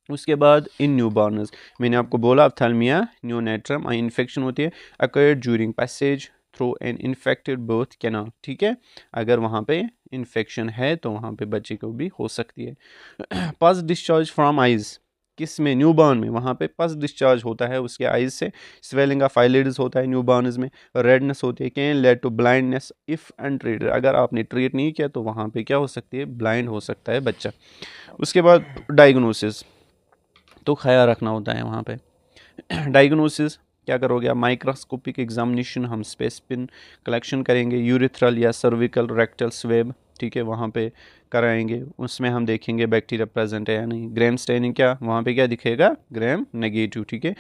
उसके बाद इन न्यूबॉर्नर्स, मैंने आपको बोला ऑप्थेल्मिया नियोनेट्रम इन्फेक्शन होती है occurred during passage through an infected birth canal, ठीक है, अगर वहाँ पे इन्फेक्शन है तो वहाँ पे बच्चे को भी हो सकती है। पस डिस्चार्ज फ्रॉम आइज, किस में, न्यूबॉर्न में, वहाँ पे पस डिस्चार्ज होता है उसके आइज से। स्वेलिंग ऑफ आईलिड्स होता है न्यूबॉर्न्स में। रेडनेस होती है, can lead to blindness if untreated, अगर आपने ट्रीट नहीं किया तो वहाँ पे क्या हो सकती है, ब्लाइंड हो सकता है बच्चा। उसके बाद डायग्नोसिस, तो ख्याल रखना होता है वहाँ पे। डायग्नोसिस क्या करोगे आप, माइक्रोस्कोपिक एग्जामिनेशन, हम स्पेसिफिन कलेक्शन करेंगे, यूरिथ्रल या सर्विकल रेक्टल स्वेब, ठीक है, वहाँ पे कराएंगे, उसमें हम देखेंगे बैक्टीरिया प्रेजेंट है या नहीं। ग्राम स्टेनिंग, क्या वहाँ पे क्या दिखेगा, ग्राम नेगेटिव, ठीक है।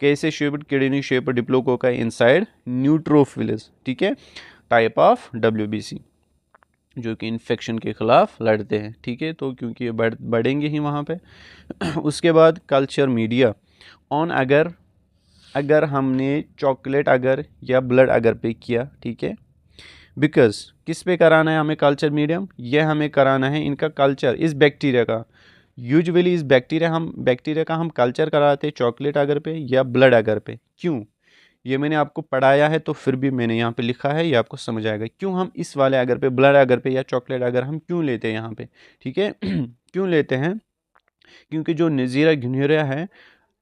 कैसे shaped, kidney shape diplococci inside neutrophils, ठीक है, टाइप ऑफ WBC, जो कि इन्फेक्शन के ख़िलाफ़ लड़ते हैं, ठीक है, तो क्योंकि ये बढ़ेंगे ही वहाँ पे। उसके बाद कल्चर मीडिया ऑन, अगर हमने चॉकलेट अगर या ब्लड अगर पे किया, ठीक है, बिकॉज किस पे कराना है हमें कल्चर मीडियम, ये हमें कराना है इनका कल्चर, इस बैक्टीरिया का। यूजुअली इस बैक्टीरिया का हम कल्चर कराते हैं चॉकलेट अगर पे या ब्लड अगर पे। क्यों, ये मैंने आपको पढ़ाया है तो फिर भी मैंने यहाँ पे लिखा है, ये आपको समझ आएगा क्यों हम इस वाले अगर पे, ब्लड अगर पे या चॉकलेट अगर हम क्यों लेते हैं यहाँ पे, ठीक है। क्यों लेते हैं, क्योंकि जो नज़ीरा घिनूरिया है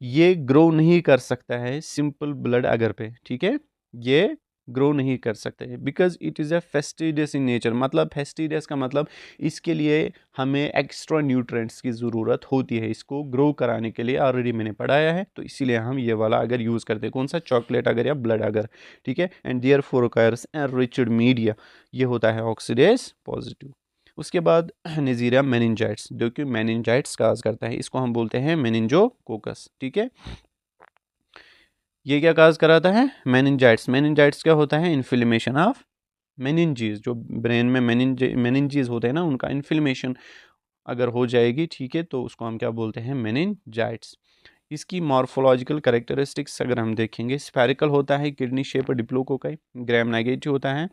ये ग्रो नहीं कर सकता है सिंपल ब्लड अगर पे, ठीक है, ये ग्रो नहीं कर सकते हैं because it is a fastidious in nature, मतलब फेस्टिडियस का मतलब इसके लिए हमें एक्स्ट्रा न्यूट्रिएंट्स की ज़रूरत होती है इसको ग्रो कराने के लिए, ऑलरेडी मैंने पढ़ाया है, तो इसीलिए हम ये वाला अगर यूज़ करते हैं, कौन सा, चॉकलेट अगर या ब्लड अगर, ठीक है। And therefore requires enriched media, ये होता है ऑक्सीडेज पॉजिटिव। उसके बाद नज़ीरिया मेनिनजाइट्स, जो कि मेनिनजाइट्स काज करता है, इसको हम बोलते हैं मेनिंजोकोकस, ठीक है। ये क्या काज कराता है, मेनिनजाइट्स। मेनिनजाइट्स क्या होता है, इन्फ्लेमेशन ऑफ मेनिनजीज, जो ब्रेन में मेनिनजीज होते हैं ना, उनका इन्फ्लेमेशन अगर हो जाएगी, ठीक है, तो उसको हम क्या बोलते हैं, मेनिनजाइट्स। इसकी मॉर्फोलॉजिकल कैरेक्टरिस्टिक्स अगर हम देखेंगे, स्फेरिकल होता है, kidney shape diplococci, gram negative होता है,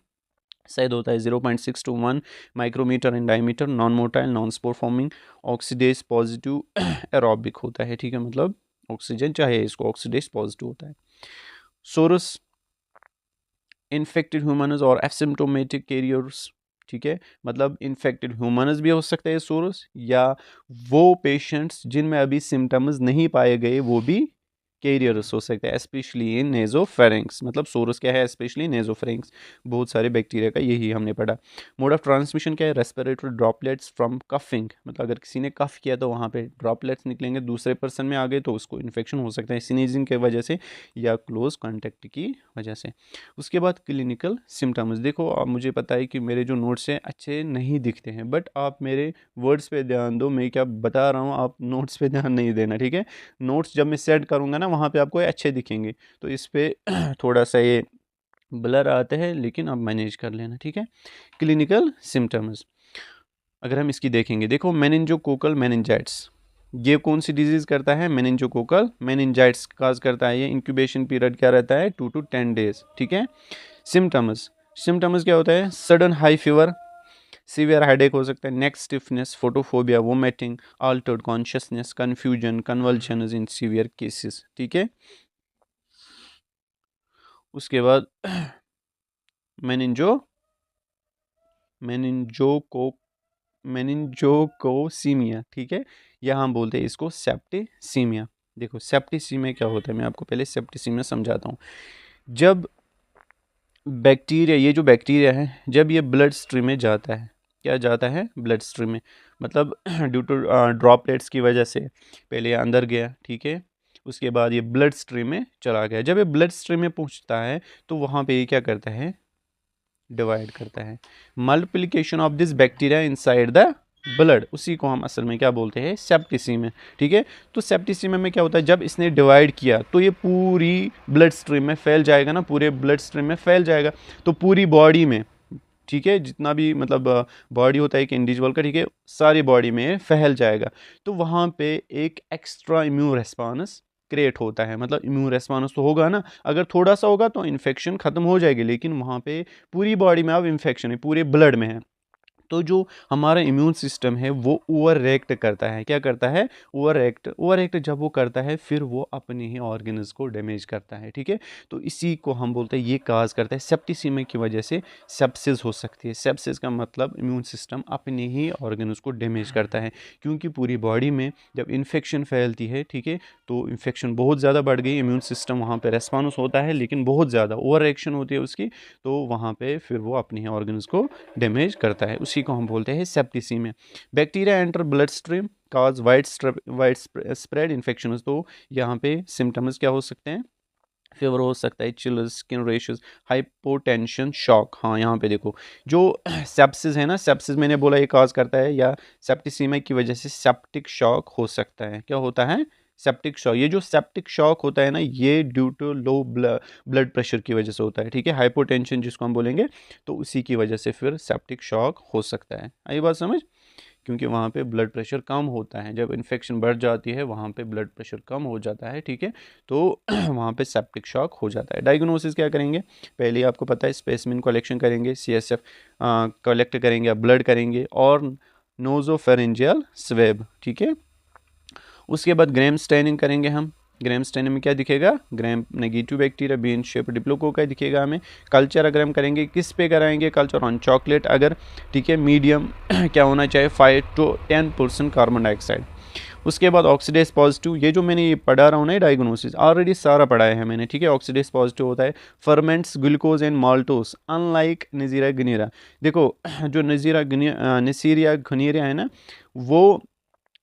शायद होता है 0.6 to 1 micrometre in diameter, non motile, non spore forming, oxidase positive, aerobic होता है, ठीक है, मतलब ऑक्सीजन चाहिए इसको, ऑक्सीडेज पॉजिटिव होता है। सोरस, इन्फेक्टेड ह्यूमनस और एसिम्प्टोमेटिक कैरियर्स, ठीक है, मतलब इन्फेक्टेड ह्यूमनस भी हो सकता है सोरस, या वो पेशेंट्स जिनमें अभी सिम्टम्स नहीं पाए गए वो भी कैरियर्स हो सकते हैं, स्पेशली इन नेजोफेरिंक्स, मतलब सोरस क्या है, स्पेशली नेजोफेरिंक्स, बहुत सारे बैक्टीरिया का यही हमने पढ़ा। मोड ऑफ ट्रांसमिशन क्या है, रेस्पिरेटरी ड्रॉपलेट्स फ्रॉम कफिंग, मतलब अगर किसी ने कफ किया तो वहाँ पे ड्रॉपलेट्स निकलेंगे, दूसरे पर्सन में आ गए तो उसको इन्फेक्शन हो सकता है स्नीजिंग के वजह से या क्लोज कॉन्टेक्ट की वजह से। उसके बाद क्लिनिकल सिम्टम्स, देखो आप, मुझे पता है कि मेरे जो नोट्स हैं अच्छे नहीं दिखते हैं, बट आप मेरे वर्ड्स पे ध्यान दो, मैं क्या बता रहा हूँ आप नोट्स पे ध्यान नहीं देना, ठीक है। नोट्स जब मैं सेट करूँगा ना वहाँ पे आपको अच्छे दिखेंगे, तो इस पे थोड़ा सा ये ब्लर आते हैं, लेकिन आप मैनेज कर लेना, ठीक है। क्लिनिकल सिम्टम्स अगर हम इसकी देखेंगे, देखो मेनिंजोकोकल मेनिंजाइट्स, ये कौन सी डिजीज़ करता है, मेनिंजोकोकल मेनिंजाइट्स काज करता है, ये इंक्यूबेशन पीरियड क्या रहता है, 2 to 10 days, ठीक है। सिम्टम्स क्या होता है, sudden high fever, severe headache हो सकता है, neck stiffness, photophobia, vomiting, altered consciousness, confusion, convulsions in severe cases, ठीक है। उसके बाद मेनिंजो मेनिंजोको मेनिंजोकोसीमिया, ठीक है, या हम बोलते हैं इसको सेप्टिसीमिया। देखो सेप्टिसीमिया क्या होता है, मैं आपको पहले सेप्टिसीमिया समझाता हूँ। जब बैक्टीरिया, ये जो बैक्टीरिया है, जब ये ब्लड स्ट्रीम में जाता है, क्या जाता है, ब्लड स्ट्रीम में, मतलब ड्यू टू ड्रॉपलेट्स की वजह से पहले ये अंदर गया, ठीक है, उसके बाद ये ब्लड स्ट्रीम में चला गया, जब ये ब्लड स्ट्रीम में पहुंचता है तो वहाँ पे ये क्या करता है, डिवाइड करता है, multiplication of this bacteria inside the blood, उसी को हम असल में क्या बोलते हैं, सेप्टिसीमिया, ठीक है। तो सेप्टिसीमिया में क्या होता है, जब इसने डिवाइड किया तो ये पूरी ब्लड स्ट्रीम में फैल जाएगा ना, पूरे ब्लड स्ट्रीम में फैल जाएगा, तो पूरी बॉडी में, ठीक है, जितना भी मतलब बॉडी होता है एक इंडिविजुअल का, ठीक है, सारी बॉडी में फैल जाएगा। तो वहाँ पे एक एक्स्ट्रा इम्यून रेस्पॉन्स क्रिएट होता है, मतलब इम्यून रेस्पॉन्स तो होगा ना, अगर थोड़ा सा होगा तो इन्फेक्शन खत्म हो जाएगी, लेकिन वहाँ पे पूरी बॉडी में अब इन्फेक्शन है, पूरे ब्लड में है। तो जो हमारा इम्यून सिस्टम है वो ओवर रिएक्ट करता है। क्या करता है? ओवर रिएक्ट जब वो करता है फिर वो अपने ही ऑर्गन्स को डैमेज करता है, ठीक है। तो इसी को हम बोलते हैं, ये काज करता है सेप्टिसीमिया की वजह से सेप्सिस हो सकती है। सेप्सिस का मतलब इम्यून सिस्टम अपने ही ऑर्गन्स को डैमेज करता है, क्योंकि पूरी बॉडी में जब इन्फेक्शन फैलती है, ठीक है, तो इन्फेक्शन बहुत ज़्यादा बढ़ गई, इम्यून सिस्टम वहाँ पे रेस्पॉन्स होता है लेकिन बहुत ज़्यादा ओवर रिएक्शन होती है उसकी, तो वहाँ पे फिर वो अपने ही ऑर्गन्स को डैमेज करता है, उसी को हम बोलते हैं septicaemia. Bacteria enter blood stream cause wide spread infection. तो यहाँ पे सिम्टम्स क्या हो सकते हैं? फीवर हो सकता है, chills, skin rashes, hypotension, shock. हाँ, यहाँ पे देखो जो सेप्सिस है ना, सेप्सिस मैंने बोला ये काज करता है, या सेप्टिसीमिया की वजह से सेप्टिक शॉक हो सकता है। क्या होता है? Septic shock. ये जो सेप्टिक शॉक होता है ना, ये due to low blood pressure की वजह से होता है, ठीक है, हाइपोटेंशन जिसको हम बोलेंगे, तो उसी की वजह से फिर सेप्टिक शॉक हो सकता है। आई बात समझ? क्योंकि वहाँ पे ब्लड प्रेशर कम होता है, जब इन्फेक्शन बढ़ जाती है वहाँ पे ब्लड प्रेशर कम हो जाता है, ठीक है, तो वहाँ पे सेप्टिक शॉक हो जाता है। डायग्नोसिस क्या करेंगे? पहले ही आपको पता है, स्पेसिमेन कलेक्शन करेंगे, CSF कलेक्ट करेंगे, ब्लड करेंगे, और नोजोफेरेंजियल स्वेब, ठीक है। उसके बाद ग्राम स्टेनिंग करेंगे हम। ग्राम स्टेनिंग में क्या दिखेगा? Gram negative bacteria bean shape diplococci दिखेगा हमें। कल्चर अगर हम करेंगे, किस पे कराएंगे कल्चर? ऑन चॉकलेट अगर, ठीक है, मीडियम क्या होना चाहिए? 5 to 10% कार्बन डाइऑक्साइड। उसके बाद ऑक्सीडेज पॉजिटिव, ये जो मैंने ये पढ़ा रहा हूँ ना, डायग्नोसिस ऑलरेडी सारा पढ़ाया है मैंने, ठीक है। ऑक्सीडेज पॉजिटिव होता है फर्मेंट्स ग्लूकोज एंड माल्टोस अनलाइक निजीरा गनीरा। देखो जो निसीरिया गनीरिया है ना, वो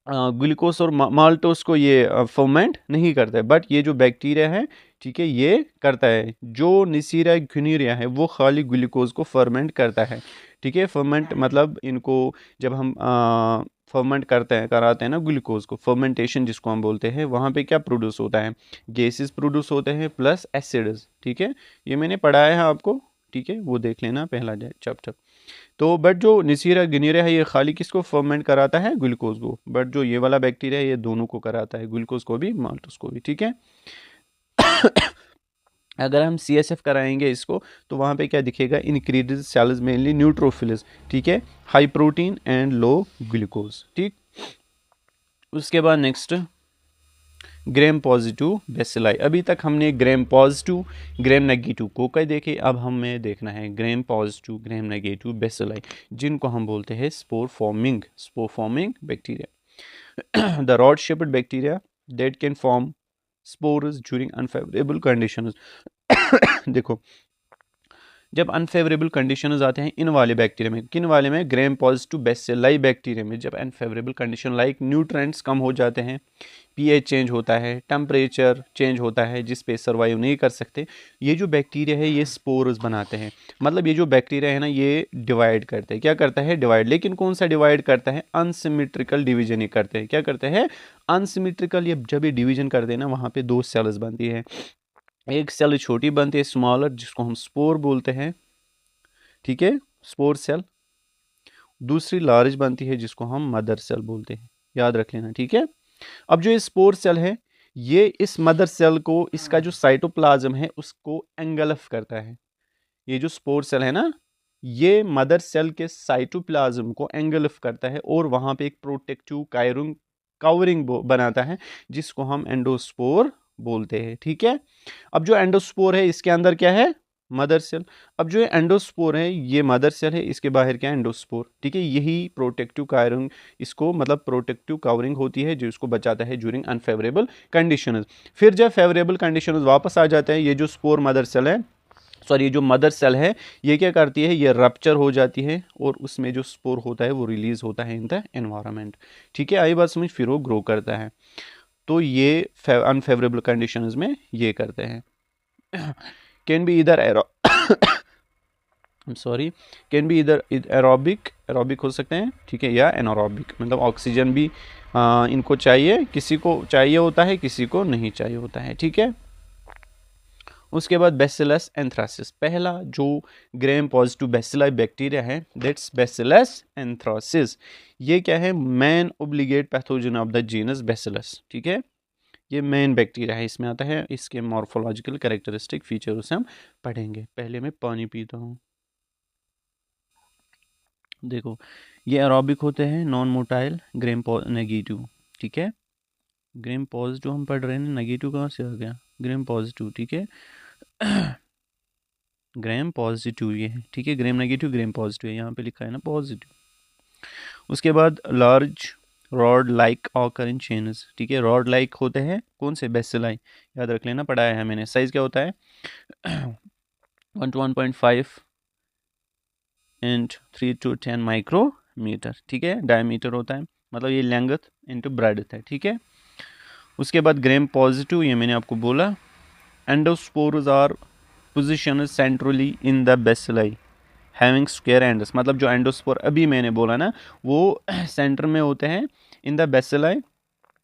ग्लूकोज और माल्टोस को ये फर्मेंट नहीं करता है, बट ये जो बैक्टीरिया है, ठीक है, ये करता है। जो निसीरिया ग्यूनिरिया है वो खाली ग्लूकोज को फर्मेंट करता है, ठीक है। फर्मेंट मतलब इनको जब हम फर्मेंट कराते हैं ना ग्लूकोज को, फर्मेंटेशन जिसको हम बोलते हैं, वहाँ पे क्या प्रोड्यूस होता है? गैसेस प्रोड्यूस होते हैं प्लस एसिड्स, ठीक है। ये मैंने पढ़ाया है आपको, ठीक है, वो देख लेना पहला जाए चैप्टर। तो बट जो निसीरा गिनीरिया है ये खाली किसको फर्मेंट कराता है? ग्लूकोज को। बट जो ये वाला बैक्टीरिया है ये दोनों को कराता है, ग्लूकोज को भी माल्टोस को भी, ठीक है। अगर हम CSF कराएंगे इसको, तो वहाँ पे क्या दिखेगा? इंक्रीज सेल्स मेनली न्यूट्रोफिल्स, ठीक है, high protein and low glucose, ठीक। उसके बाद नेक्स्ट ग्राम पॉजिटिव बेसिलाई। अभी तक हमने gram positive, gram negative cocci देखे, अब हमें देखना है gram positive, gram negative bacilli, जिनको हम बोलते हैं spore forming bacteria. The rod shaped bacteria that can form spores during unfavourable conditions. देखो जब अनफेवरेबल कंडीशंस आते हैं इन वाले बैक्टीरिया में, किन वाले में? ग्राम पॉजिटिव बेसिलाई बैक्टीरिया में। जब अनफेवरेबल कंडीशन लाइक न्यूट्रिएंट्स कम हो जाते हैं, pH चेंज होता है, टेम्परेचर चेंज होता है, जिस पे सर्वाइव नहीं कर सकते, ये जो बैक्टीरिया है ये स्पोर्स बनाते हैं। मतलब ये जो बैक्टीरिया है ना, ये डिवाइड करते हैं। क्या करता है? डिवाइड। लेकिन कौन सा डिवाइड करता है? अनसिमेट्रिकल डिवीजन ही करते हैं। क्या करते हैं? अनसिमेट्रिकल। ये जब ये डिवीजन करते हैं ना, वहाँ पे 2 सेल्स बनती है। एक सेल छोटी बनती है स्मॉलर, जिसको हम स्पोर बोलते हैं, ठीक है, स्पोर सेल। दूसरी लार्ज बनती है जिसको हम मदर सेल बोलते हैं, याद रख लेना, ठीक है। अब जो ये स्पोर सेल है, ये इस मदर सेल को, इसका जो साइटोप्लाज्म है उसको एंगल्फ करता है। ये जो स्पोर सेल है ना, ये मदर सेल के साइटोप्लाज्म को एंगल्फ करता है और वहां पे एक प्रोटेक्टिव कवरिंग बनाता है, जिसको हम एंडोस्पोर बोलते हैं, ठीक है। अब जो एंडोस्पोर है इसके अंदर क्या है? Mother cell. अब जो एंडोस्पोर है ये मदर सेल है, इसके बाहर क्या है? एंडोस्पोर, ठीक है। यही प्रोटेक्टिव कवरिंग, इसको मतलब प्रोटेक्टिव कवरिंग होती है जो इसको बचाता है ड्यूरिंग अनफेवरेबल कंडीशंस। फिर जब फेवरेबल कंडीशंस वापस आ जाते हैं, ये जो स्पोर मदर सेल है, सॉरी ये जो मदर सेल है, ये क्या करती है? ये रप्चर हो जाती है और उसमें जो स्पोर होता है वो रिलीज होता है इन द एनवायरनमेंट, ठीक है। आई बात समझ? फिर वो ग्रो करता है। तो ये अनफेवरेबल कंडीशंस में ये करते हैं। कैन बी इधर एरोबिक हो सकते हैं, ठीक है, या एनारोबिक, मतलब ऑक्सीजन भी इनको चाहिए, किसी को चाहिए होता है, किसी को नहीं चाहिए होता है, ठीक है। उसके बाद बैसिलस एंथ्रासिस, पहला जो ग्राम पॉजिटिव बैसिलाई बैक्टीरिया है दैट्स बैसिलस एंथ्रासिस। ये क्या है, main obligate pathogen of the genus bacillus, ठीक है, ये मेन बैक्टीरिया है, इसमें आता है। इसके मॉर्फोलॉजिकल कैरेक्टरिस्टिक फीचर उसे हम पढ़ेंगे। पहले मैं पानी पीता हूँ। देखो ये एरोबिक होते हैं, नॉन मोटाइल, ग्राम नेगेटिव, ठीक है। ग्राम पॉजिटिव हम पढ़ रहे हैं, नेगेटिव कहाँ से आ गया, ग्राम पॉजिटिव, ठीक है। ग्राम पॉजिटिव ये है, ठीक है, ग्राम नेगेटिव ग्राम पॉजिटिव है, यहाँ पे लिखा है ना पॉजिटिव। उसके बाद large rod like occur in chains, ठीक है, रॉड लाइक होते हैं कौन से, बैसिलाई, याद रख लेना, पढ़ाया है मैंने। साइज क्या होता है 1 to 1.5 एंड 3 to 10 माइक्रोमीटर, ठीक है, डायमीटर होता है, मतलब ये लेंथ इनटू ब्रेड्थ है, ठीक है। उसके बाद ग्राम पॉजिटिव, ये मैंने आपको बोला। Endospores are position centrally in the bacilli having square ends, मतलब जो एंडोस्पोर अभी मैंने बोला ना वो सेंटर में होते हैं इन द बैसिलाई,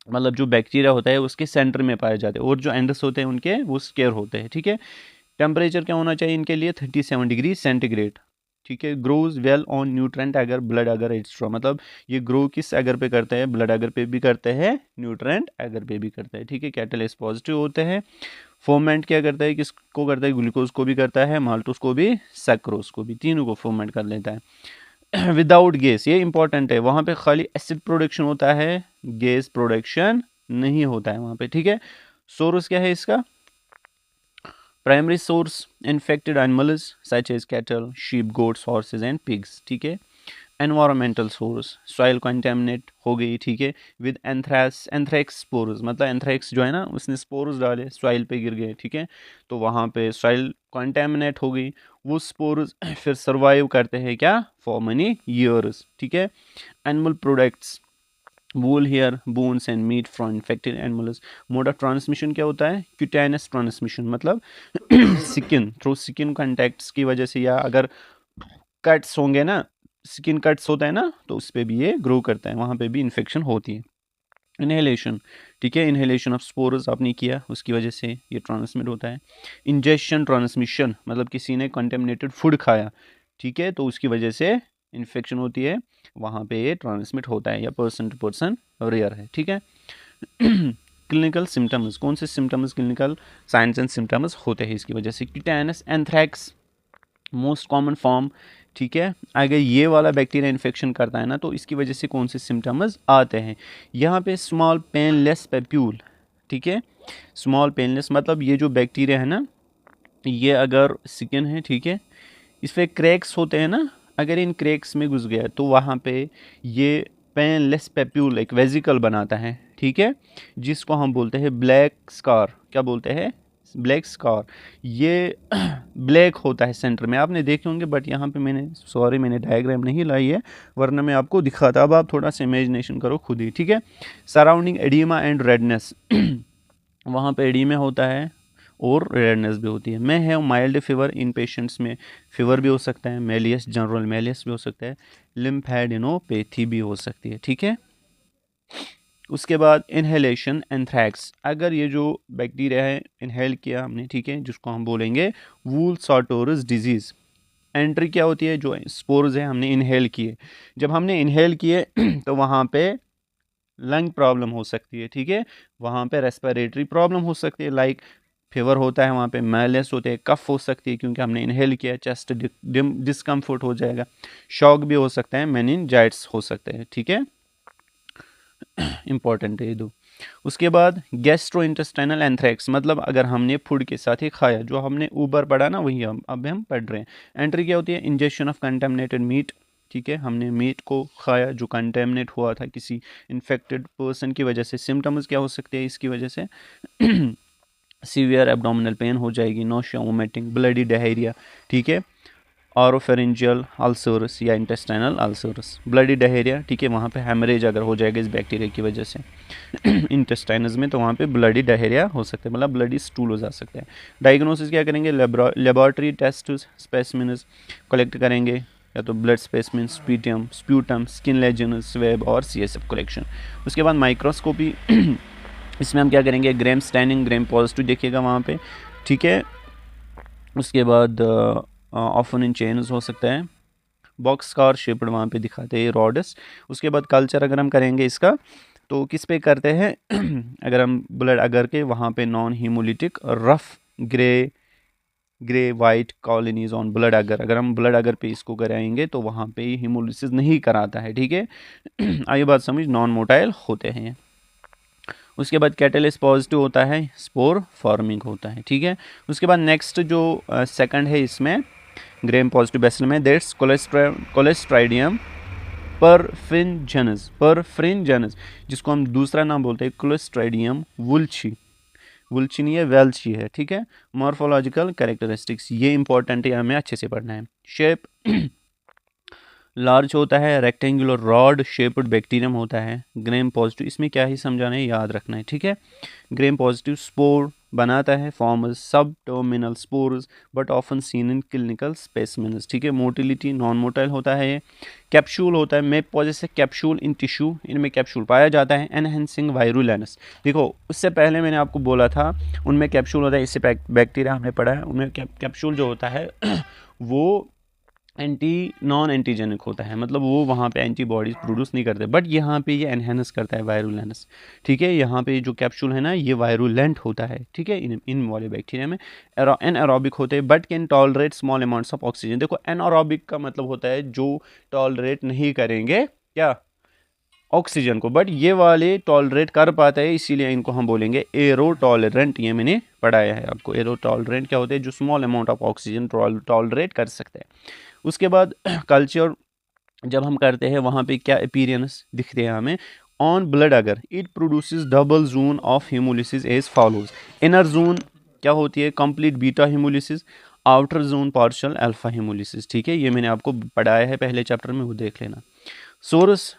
मतलब जो बैक्टीरिया होता है उसके सेंटर में पाए जाते हैं, और जो एंडस होते हैं उनके वो स्क्वायर होते हैं, ठीक है। टेम्परेचर क्या होना चाहिए इनके लिए 37 डिग्री सेंटीग्रेड, ठीक है। Grows well on nutrient agar, blood agar extra, मतलब ये ग्रो किस एगर पे करते हैं, ब्लड एगर पे भी करते हैं, न्यूट्रेंट एगर पे भी करते हैं, ठीक है। कैटलिस पॉजिटिव होते हैं। फोर्मेंट क्या करता है, किसको करता है, ग्लूकोज को भी करता है, माल्टोज को भी, सैक्रोज को भी, तीनों को फोर्मेंट कर लेता है। विदाउट गैस, ये इंपॉर्टेंट है, वहाँ पे खाली एसिड प्रोडक्शन होता है, गैस प्रोडक्शन नहीं होता है वहाँ पे, ठीक है। सोर्स क्या है इसका, primary source infected animals such as cattle, sheep, goats, horses and pigs, ठीक है। एनवायरमेंटल सोर्स, सॉइल कंटेमिनेट हो गई, ठीक है, विद एंथ्रैक्स स्पोर्स, मतलब एंथ्रैक्स जो है ना उसने स्पोर्स डाले, सॉइल पे गिर गए, ठीक है, तो वहाँ पे सॉइल कंटेमिनेट हो गई, वो स्पोर्स फिर सर्वाइव करते हैं क्या, फॉर मनी ईयर्स, ठीक है। Animal products, wool, hair, bones and meat from infected animals. Mode of transmission क्या होता है, क्यूटेनस ट्रांसमिशन, मतलब स्किन थ्रू स्किन कॉन्टैक्ट्स की वजह से, या अगर कट्स होंगे ना, स्किन कट्स होता है ना, तो उस पर भी ये ग्रो करता है, वहाँ पे भी इन्फेक्शन होती है। इनहेलेशन, ठीक है, इनहेलेशन ऑफ स्पोर्स आपने किया, उसकी वजह से ये ट्रांसमिट होता है। इंजेक्शन ट्रांसमिशन, मतलब किसी ने कंटेमिनेटेड फूड खाया, ठीक है, तो उसकी वजह से इन्फेक्शन होती है, वहाँ पे ये ट्रांसमिट होता है, या पर्सन टू पर्सन रेयर है, ठीक है। क्लिनिकल सिम्टम्स, कौन से symptoms clinical science and symptoms होते हैं इसकी वजह से, tetanus, anthrax most common form, ठीक है। अगर ये वाला बैक्टीरिया इन्फेक्शन करता है ना तो इसकी वजह से कौन से सिम्टम्स आते हैं, यहाँ पे स्मॉल पेनलेस पेप्यूल, ठीक है, स्मॉल पेनलेस मतलब ये जो बैक्टीरिया है ना, ये अगर स्किन है, ठीक है, इस पर क्रैक्स होते हैं ना, अगर इन क्रैक्स में घुस गया तो वहाँ पे ये पेनलेस पेप्यूल एक वेजिकल बनाता है, ठीक है, जिसको हम बोलते हैं ब्लैक स्कार, क्या बोलते हैं, ब्लैक स्कार। ये ब्लैक होता है सेंटर में, आपने देखे होंगे, बट यहाँ पे मैंने डायग्राम नहीं लाई है, वरना मैं आपको दिखाता। अब आप थोड़ा सा इमेजिनेशन करो खुद ही, ठीक है। सराउंडिंग एडिमा एंड रेडनेस, वहाँ पे एडिमा होता है और रेडनेस भी होती है। मैं है माइल्ड फीवर, इन पेशेंट्स में फीवर भी हो सकता है, मेलियस, जनरल मेलियस भी हो सकता है, लिम्फेडिनोपैथी भी हो सकती है, ठीक है। उसके बाद इनहेलेशन एंथ्रैक्स, अगर ये जो बैक्टीरिया है इनहेल किया हमने, ठीक है, जिसको हम बोलेंगे वूल सार्टोरस डिजीज़। एंट्री क्या होती है, जो स्पोर्स है हमने इनहेल किए, जब हमने इनहेल किए तो वहाँ पे लंग प्रॉब्लम हो सकती है, ठीक है, वहाँ पे रेस्पिरेटरी प्रॉब्लम हो सकती है, लाइक फीवर होता है, वहाँ पे मैलेस होते हैं, कफ हो सकती है क्योंकि हमने इनहेल किया, चेस्ट डिस्कम्फर्ट हो जाएगा, शॉक भी हो सकता है, मेनिनजाइटिस हो सकते हैं, ठीक है, इंपॉर्टेंट है ये दो। उसके बाद गैस्ट्रो इंटेस्टाइनल एंथ्रैक्स, मतलब अगर हमने फूड के साथ ही खाया, जो हमने ऊपर पढ़ा ना वही अब हम पढ़ रहे हैं। एंट्री क्या होती है, इंजेक्शन ऑफ कंटेमिनेटेड मीट, ठीक है, हमने मीट को खाया जो कंटेमिनेट हुआ था किसी इन्फेक्टेड पर्सन की वजह से। सिम्टम्स क्या हो सकते हैं इसकी वजह से, सीवियर एब्डोमिनल पेन हो जाएगी, नोशिया, वोमिटिंग, ब्लडी डायरिया, ठीक है, ऑरोफेरेंजियल अल्सरस या इंटेस्टाइनल अल्सरस, ब्लडी डायरिया, ठीक है, वहाँ पे हेमरेज अगर हो जाएगा इस बैक्टीरिया की वजह से इंटेस्टाइनस में, तो वहाँ पे ब्लडी डायरिया हो सकता है, मतलब ब्लडी स्टूल हो जा सकता है। डायग्नोसिस क्या करेंगे, लेबोरेटरी टेस्ट स्पेसिमेन्स कलेक्ट करेंगे, या तो blood specimen, sputum, skin lesion, swab और CSF कलेक्शन। उसके बाद माइक्रोस्कोपी इसमें हम क्या करेंगे, ग्राम स्टैनिंग, ग्राम पॉजिटिव देखिएगा वहाँ पे, ठीक है, उसके बाद ऑफन इन चेन्स हो सकता है, बॉक्स कार शेप्ड वहाँ पे दिखाते हैं रॉडस। उसके बाद कल्चर अगर हम करेंगे इसका तो किस पे करते हैं अगर हम ब्लड अगर के वहाँ पे non haemolytic rough grey white colonies on blood अगर, अगर हम ब्लड अगर पे इसको कराएंगे तो वहाँ पे हीमोलिसिस नहीं कराता है, ठीक है। आइए बात समझ, नॉन मोटाइल होते हैं। उसके बाद कैटलिस्ट पॉजिटिव होता है, स्पोर फॉर्मिंग होता है, ठीक है। उसके बाद नेक्स्ट जो सेकंड है इसमें ग्रेम पॉजिटिव बेसिल में, दैट्स कोलेस्ट्राइडियम परफ्रिंजेनस, जिसको हम दूसरा नाम बोलते हैं क्लोस्ट्राइडियम वुल्ची, वुल्ची नहीं है वेल्ची है, ठीक है। मॉर्फोलॉजिकल कैरेक्टरिस्टिक्स ये इंपॉर्टेंट है, हमें अच्छे से पढ़ना है। शेप लार्ज होता है, रेक्टेंगुलर रॉड शेप्ड बैक्टीरियम होता है। ग्रेम पॉजिटिव इसमें क्या ही समझाना है, याद रखना है, ठीक है। ग्रेम पॉजिटिव स्पोर बनाता है, फॉर्म्स सब terminal spores but often seen in clinical specimens, ठीक है। मोटिलिटी नॉन मोटाइल होता है। कैप्सूल होता है, make positive capsule in tissue, इनमें कैप्सूल पाया जाता है। एनहेंसिंग वायरुलेंस, देखो उससे पहले मैंने आपको बोला था उनमें कैप्सूल होता है, इससे बैक्टीरिया हमने पढ़ा है, उनमें कैप्सूल जो होता है वो नॉन एंटीजेनिक होता है, मतलब वो वहाँ पे एंटीबॉडीज प्रोड्यूस नहीं करते, बट यहाँ पे ये एनहेंस करता है वायरुलेंस, ठीक है। यहाँ पे जो कैप्सूल है ना ये वायरुलेंट होता है, ठीक है, इन वाले बैक्टीरिया में। एनएरोबिक होते हैं but can tolerate small amounts of oxygen, देखो एनएरोबिक का मतलब होता है जो टॉलरेट नहीं करेंगे क्या ऑक्सीजन को, बट ये वाले टॉलरेट कर पाते हैं, इसीलिए इनको हम बोलेंगे एरो टॉलरेंट, ये मैंने पढ़ाया है आपको। एरो टॉलरेंट क्या होते हैं, जो small amount of oxygen tolerate कर सकते हैं। उसके बाद कल्चर जब हम करते हैं वहाँ पे क्या अपीयरेंस दिखते हैं हमें, on blood agar it produces double zone of haemolysis as follows. Inner zone क्या होती है, complete beta haemolysis, outer zone partial alpha haemolysis, ठीक है, ये मैंने आपको पढ़ाया है पहले चैप्टर में, वो देख लेना। Source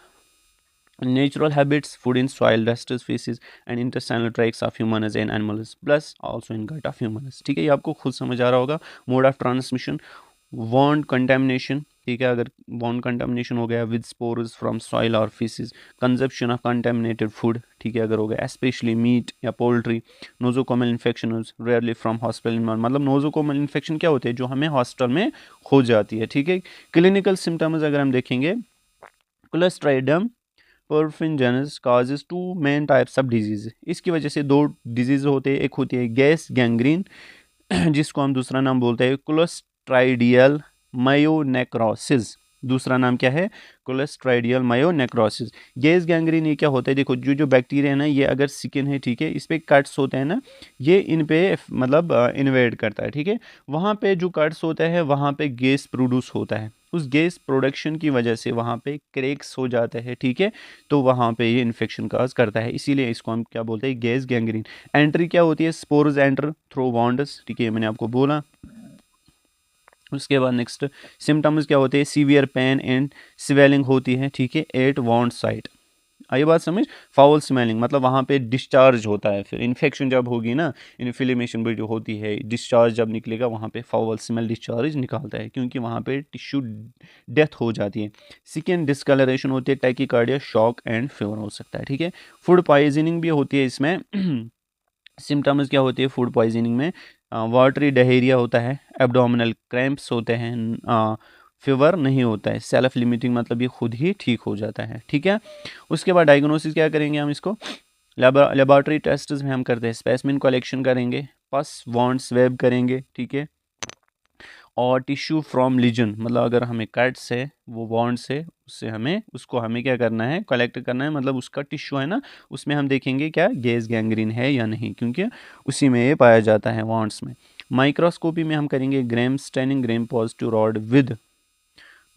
natural habits, food in soil, dust species and intestinal tracts of humans and animals plus also in gut of humans, ठीक है, ये आपको खुद समझ आ रहा होगा। Mode of transmission wound contamination, ठीक है, अगर वॉन्ड कंटेमिनेशन हो गया विद स्पोर्स फ्रॉम सॉइल और faeces, consumption of contaminated food, ठीक है, अगर हो गया स्पेशली मीट या poultry. Nosocomial infection rarely from hospital, मतलब नोजोकोमल इन्फेक्शन क्या होते हैं जो हमें हॉस्पिटल में हो जाती है, ठीक है। क्लिनिकल सिम्टम्स अगर हम देखेंगे, clostridium perfringens causes two main types of disease, इसकी वजह से दो डिजीज होते हैं, एक होती है गैस गैंग्रीन जिसको हम दूसरा नाम बोलते हैं क्लोस्ट्राइडियल मायोनेक्रोसिस, दूसरा नाम क्या है क्लोस्ट्राइडियल मायोनेक्रोसिस। गैस गैंग्रीन ये क्या होता है, देखो जो जो बैक्टीरिया है ना ये अगर स्किन है, ठीक है, इस पे कट्स होते हैं ना, ये इन पे मतलब इन्वेड करता है, ठीक है। वहाँ पे जो कट्स होता है वहाँ पे गैस प्रोड्यूस होता है, उस गैस प्रोडक्शन की वजह से वहाँ पे क्रैक्स हो जाते हैं, ठीक है, तो वहाँ पे ये इन्फेक्शन काज करता है, इसीलिए इसको हम क्या बोलते हैं गैस गैंग्रीन। एंट्री क्या होती है, स्पोर्स एंटर थ्रू वॉन्ड्स, ठीक है, मैंने आपको बोला। उसके बाद नेक्स्ट सिम्टम्स क्या होते हैं, सीवियर पेन एंड स्वेलिंग होती है, ठीक है, एट वॉन्ड साइट। आई बात समझ। फाउल स्मेलिंग मतलब वहाँ पे डिस्चार्ज होता है, फिर इन्फेक्शन जब होगी ना, इन्फ्लेमेशन भी जो होती है, डिस्चार्ज जब निकलेगा वहाँ पे फाउल स्मेल डिस्चार्ज निकालता है, क्योंकि वहाँ पे टिश्यू डेथ हो जाती है। स्किन डिस्कलरेशन होती है, टैकीकार्डिया, शॉक एंड फीवर हो सकता है, ठीक है। फूड पॉइजनिंग भी होती है इसमें सिम्टम्स क्या होती है फूड पॉइजनिंग में, वाटरी डहेरिया होता है, एब्डोमिनल क्रैम्प्स होते हैं, फीवर नहीं होता है, सेल्फ लिमिटिंग मतलब ये खुद ही ठीक हो जाता है, ठीक है। उसके बाद डायग्नोसिस क्या करेंगे हम इसको, लेबोरेटरी टेस्ट में हम करते हैं, स्पेसिमेन कलेक्शन करेंगे, पस वॉन्ड स्वेब करेंगे, ठीक है, और टिश्यू फ्रॉम लीजन, मतलब अगर हमें कट्स है वो वॉन्ड से, उससे हमें उसको हमें क्या करना है कलेक्ट करना है, मतलब उसका टिश्यू है ना उसमें हम देखेंगे क्या गैस गैंग्रीन है या नहीं, क्योंकि उसी में ये पाया जाता है वॉन्ड्स में। माइक्रोस्कोपी में हम करेंगे gram staining gram positive rod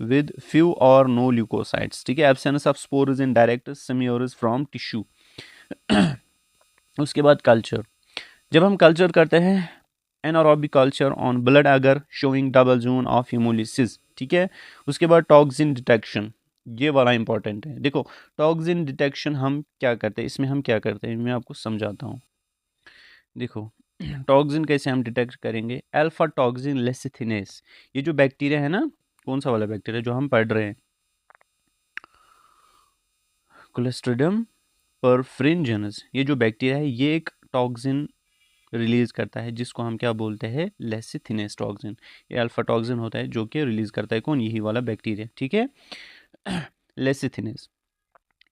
with few और नो ल्यूकोसाइट्स, ठीक है, absence of spores in direct smears from tissue. उसके बाद कल्चर, जब हम कल्चर करते हैं anaerobic culture on blood agar showing double zone of haemolysis, ठीक है। उसके बाद टॉक्सिन डिटेक्शन, ये वाला इंपॉर्टेंट है, देखो टॉक्सिन डिटेक्शन हम क्या करते हैं, इसमें हम क्या करते हैं मैं आपको समझाता हूँ। देखो टॉक्सिन कैसे हम डिटेक्ट करेंगे, अल्फा टॉक्सिन लेसिथिनेस, ये जो बैक्टीरिया है ना, कौन सा वाला बैक्टीरिया जो हम पढ़ रहे हैं, क्लोस्ट्रिडियम परफ्रिंजेनस, ये जो बैक्टीरिया है ये एक टॉक्सिन रिलीज़ करता है, जिसको हम क्या बोलते हैं, लेसिथिनेस टॉक्सिन। ये अल्फा टॉक्सिन होता है जो कि रिलीज़ करता है कौन, यही वाला बैक्टीरिया, ठीक है। लेसिथिनेस,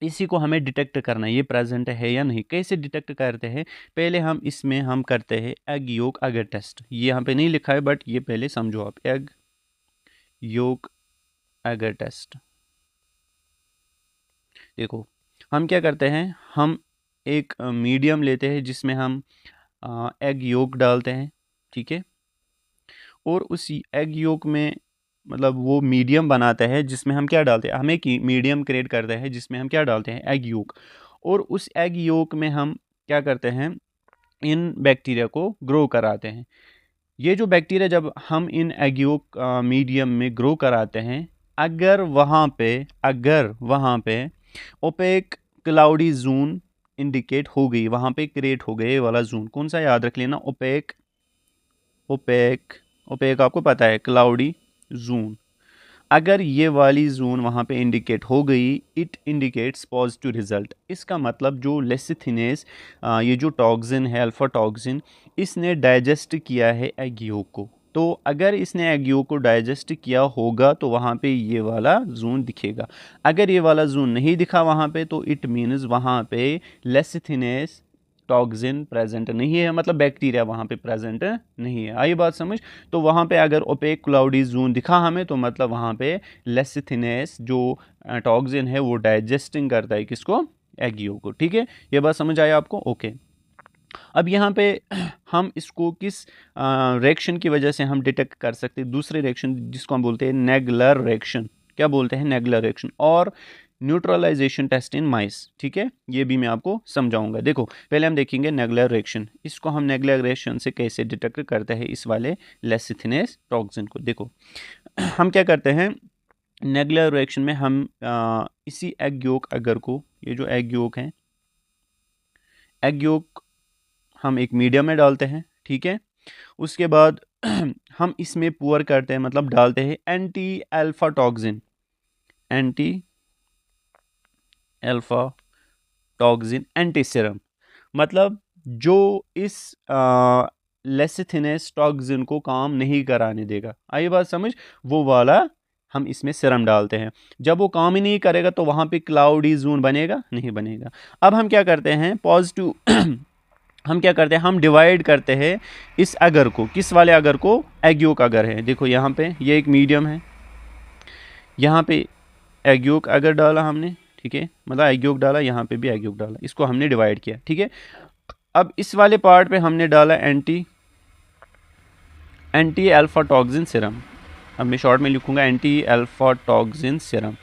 इसी को हमें डिटेक्ट करना है, ये प्रेजेंट है या नहीं। कैसे डिटेक्ट करते हैं, पहले हम इसमें हम करते हैं एग योक अगर टेस्ट। ये यहाँ पे नहीं लिखा है बट ये पहले समझो आप, एग योक अगर टेस्ट। देखो हम क्या करते हैं, हम एक मीडियम लेते हैं जिसमें हम एग योक डालते हैं, ठीक है। और उस एग योक में मतलब वो मीडियम बनाते हैं जिसमें हम क्या डालते हैं, हमें की मीडियम क्रिएट करते हैं जिसमें हम क्या डालते हैं, एग योक। और उस एग योक में हम क्या करते हैं, इन बैक्टीरिया को ग्रो कराते हैं। ये जो बैक्टीरिया जब हम इन एग योक मीडियम में ग्रो कराते हैं, अगर वहाँ पे ओपेक क्लाउडी जोन इंडिकेट हो गई, वहाँ पे क्रिएट हो गए वाला जोन, कौन सा याद रख लेना, ओपेक ओपेक ओपेक आपको पता है, क्लाउडी जोन। अगर ये वाली जोन वहाँ पे इंडिकेट हो गई, इट इंडिकेट्स पॉजिटिव रिजल्ट। इसका मतलब जो लेसिथिनेस, ये जो टॉक्सिन है अल्फा टॉक्सिन, इसने डाइजेस्ट किया है एग योक को। तो अगर इसने एग योक को डाइजेस्ट किया होगा तो वहाँ पे ये वाला जोन दिखेगा। अगर ये वाला जोन नहीं दिखा वहाँ पे, तो इट मीन्स वहाँ पे लेसिथिनेस टॉक्सिन प्रेजेंट नहीं है, मतलब बैक्टीरिया वहाँ पे प्रेजेंट नहीं है। आई बात समझ। तो वहाँ पे अगर ओपेक क्लाउडी जोन दिखा हमें, तो मतलब वहाँ पे लेसिथिनेस जो टॉक्सिन है वो डाइजेस्टिंग करता है किसको, एग योक को, ठीक है। ये बात समझ आया आपको, ओके। अब यहाँ पे हम इसको किस रिएक्शन की वजह से हम डिटेक्ट कर सकते हैं, दूसरे रिएक्शन जिसको हम बोलते हैं नेगलर रिएक्शन। क्या बोलते हैं, नेगलर रिएक्शन, और न्यूट्रलाइजेशन टेस्ट इन माइस, ठीक है। ये भी मैं आपको समझाऊंगा। देखो पहले हम देखेंगे नेगलर रिएक्शन। इसको हम नेगलर रिएक्शन से कैसे डिटेक्ट करते हैं इस वाले लेसिथिनेस टॉक्सिन को। देखो हम क्या करते हैं, नेगलर रिएक्शन में हम इसी एग योक अगर को, ये जो एग योक है, एग योक हम एक मीडियम में डालते हैं, ठीक है। उसके बाद हम इसमें पुअर करते हैं, मतलब डालते हैं anti alpha toxin, anti alpha toxin anti serum, मतलब जो इस लेसिथिनेस टॉक्सिन को काम नहीं कराने देगा। आई बात समझ, वो वाला हम इसमें सीरम डालते हैं। जब वो काम ही नहीं करेगा तो वहां पे क्लाउडी जोन बनेगा, नहीं बनेगा। अब हम क्या करते हैं, पॉजिटिव हम क्या करते हैं, हम डिवाइड करते हैं इस अगर को, किस वाले अगर को, एग योक अगर है। देखो यहाँ पे ये एक मीडियम है, यहाँ पे एग योक अगर डाला हमने, ठीक है, मतलब एग योक डाला, यहाँ पे भी एग योक डाला, इसको हमने डिवाइड किया, ठीक है। अब इस वाले पार्ट पे हमने डाला एंटी अल्फा टॉक्सिन सीरम। अब मैं शॉर्ट में लिखूंगा एंटी अल्फा टॉक्सिन सीरम।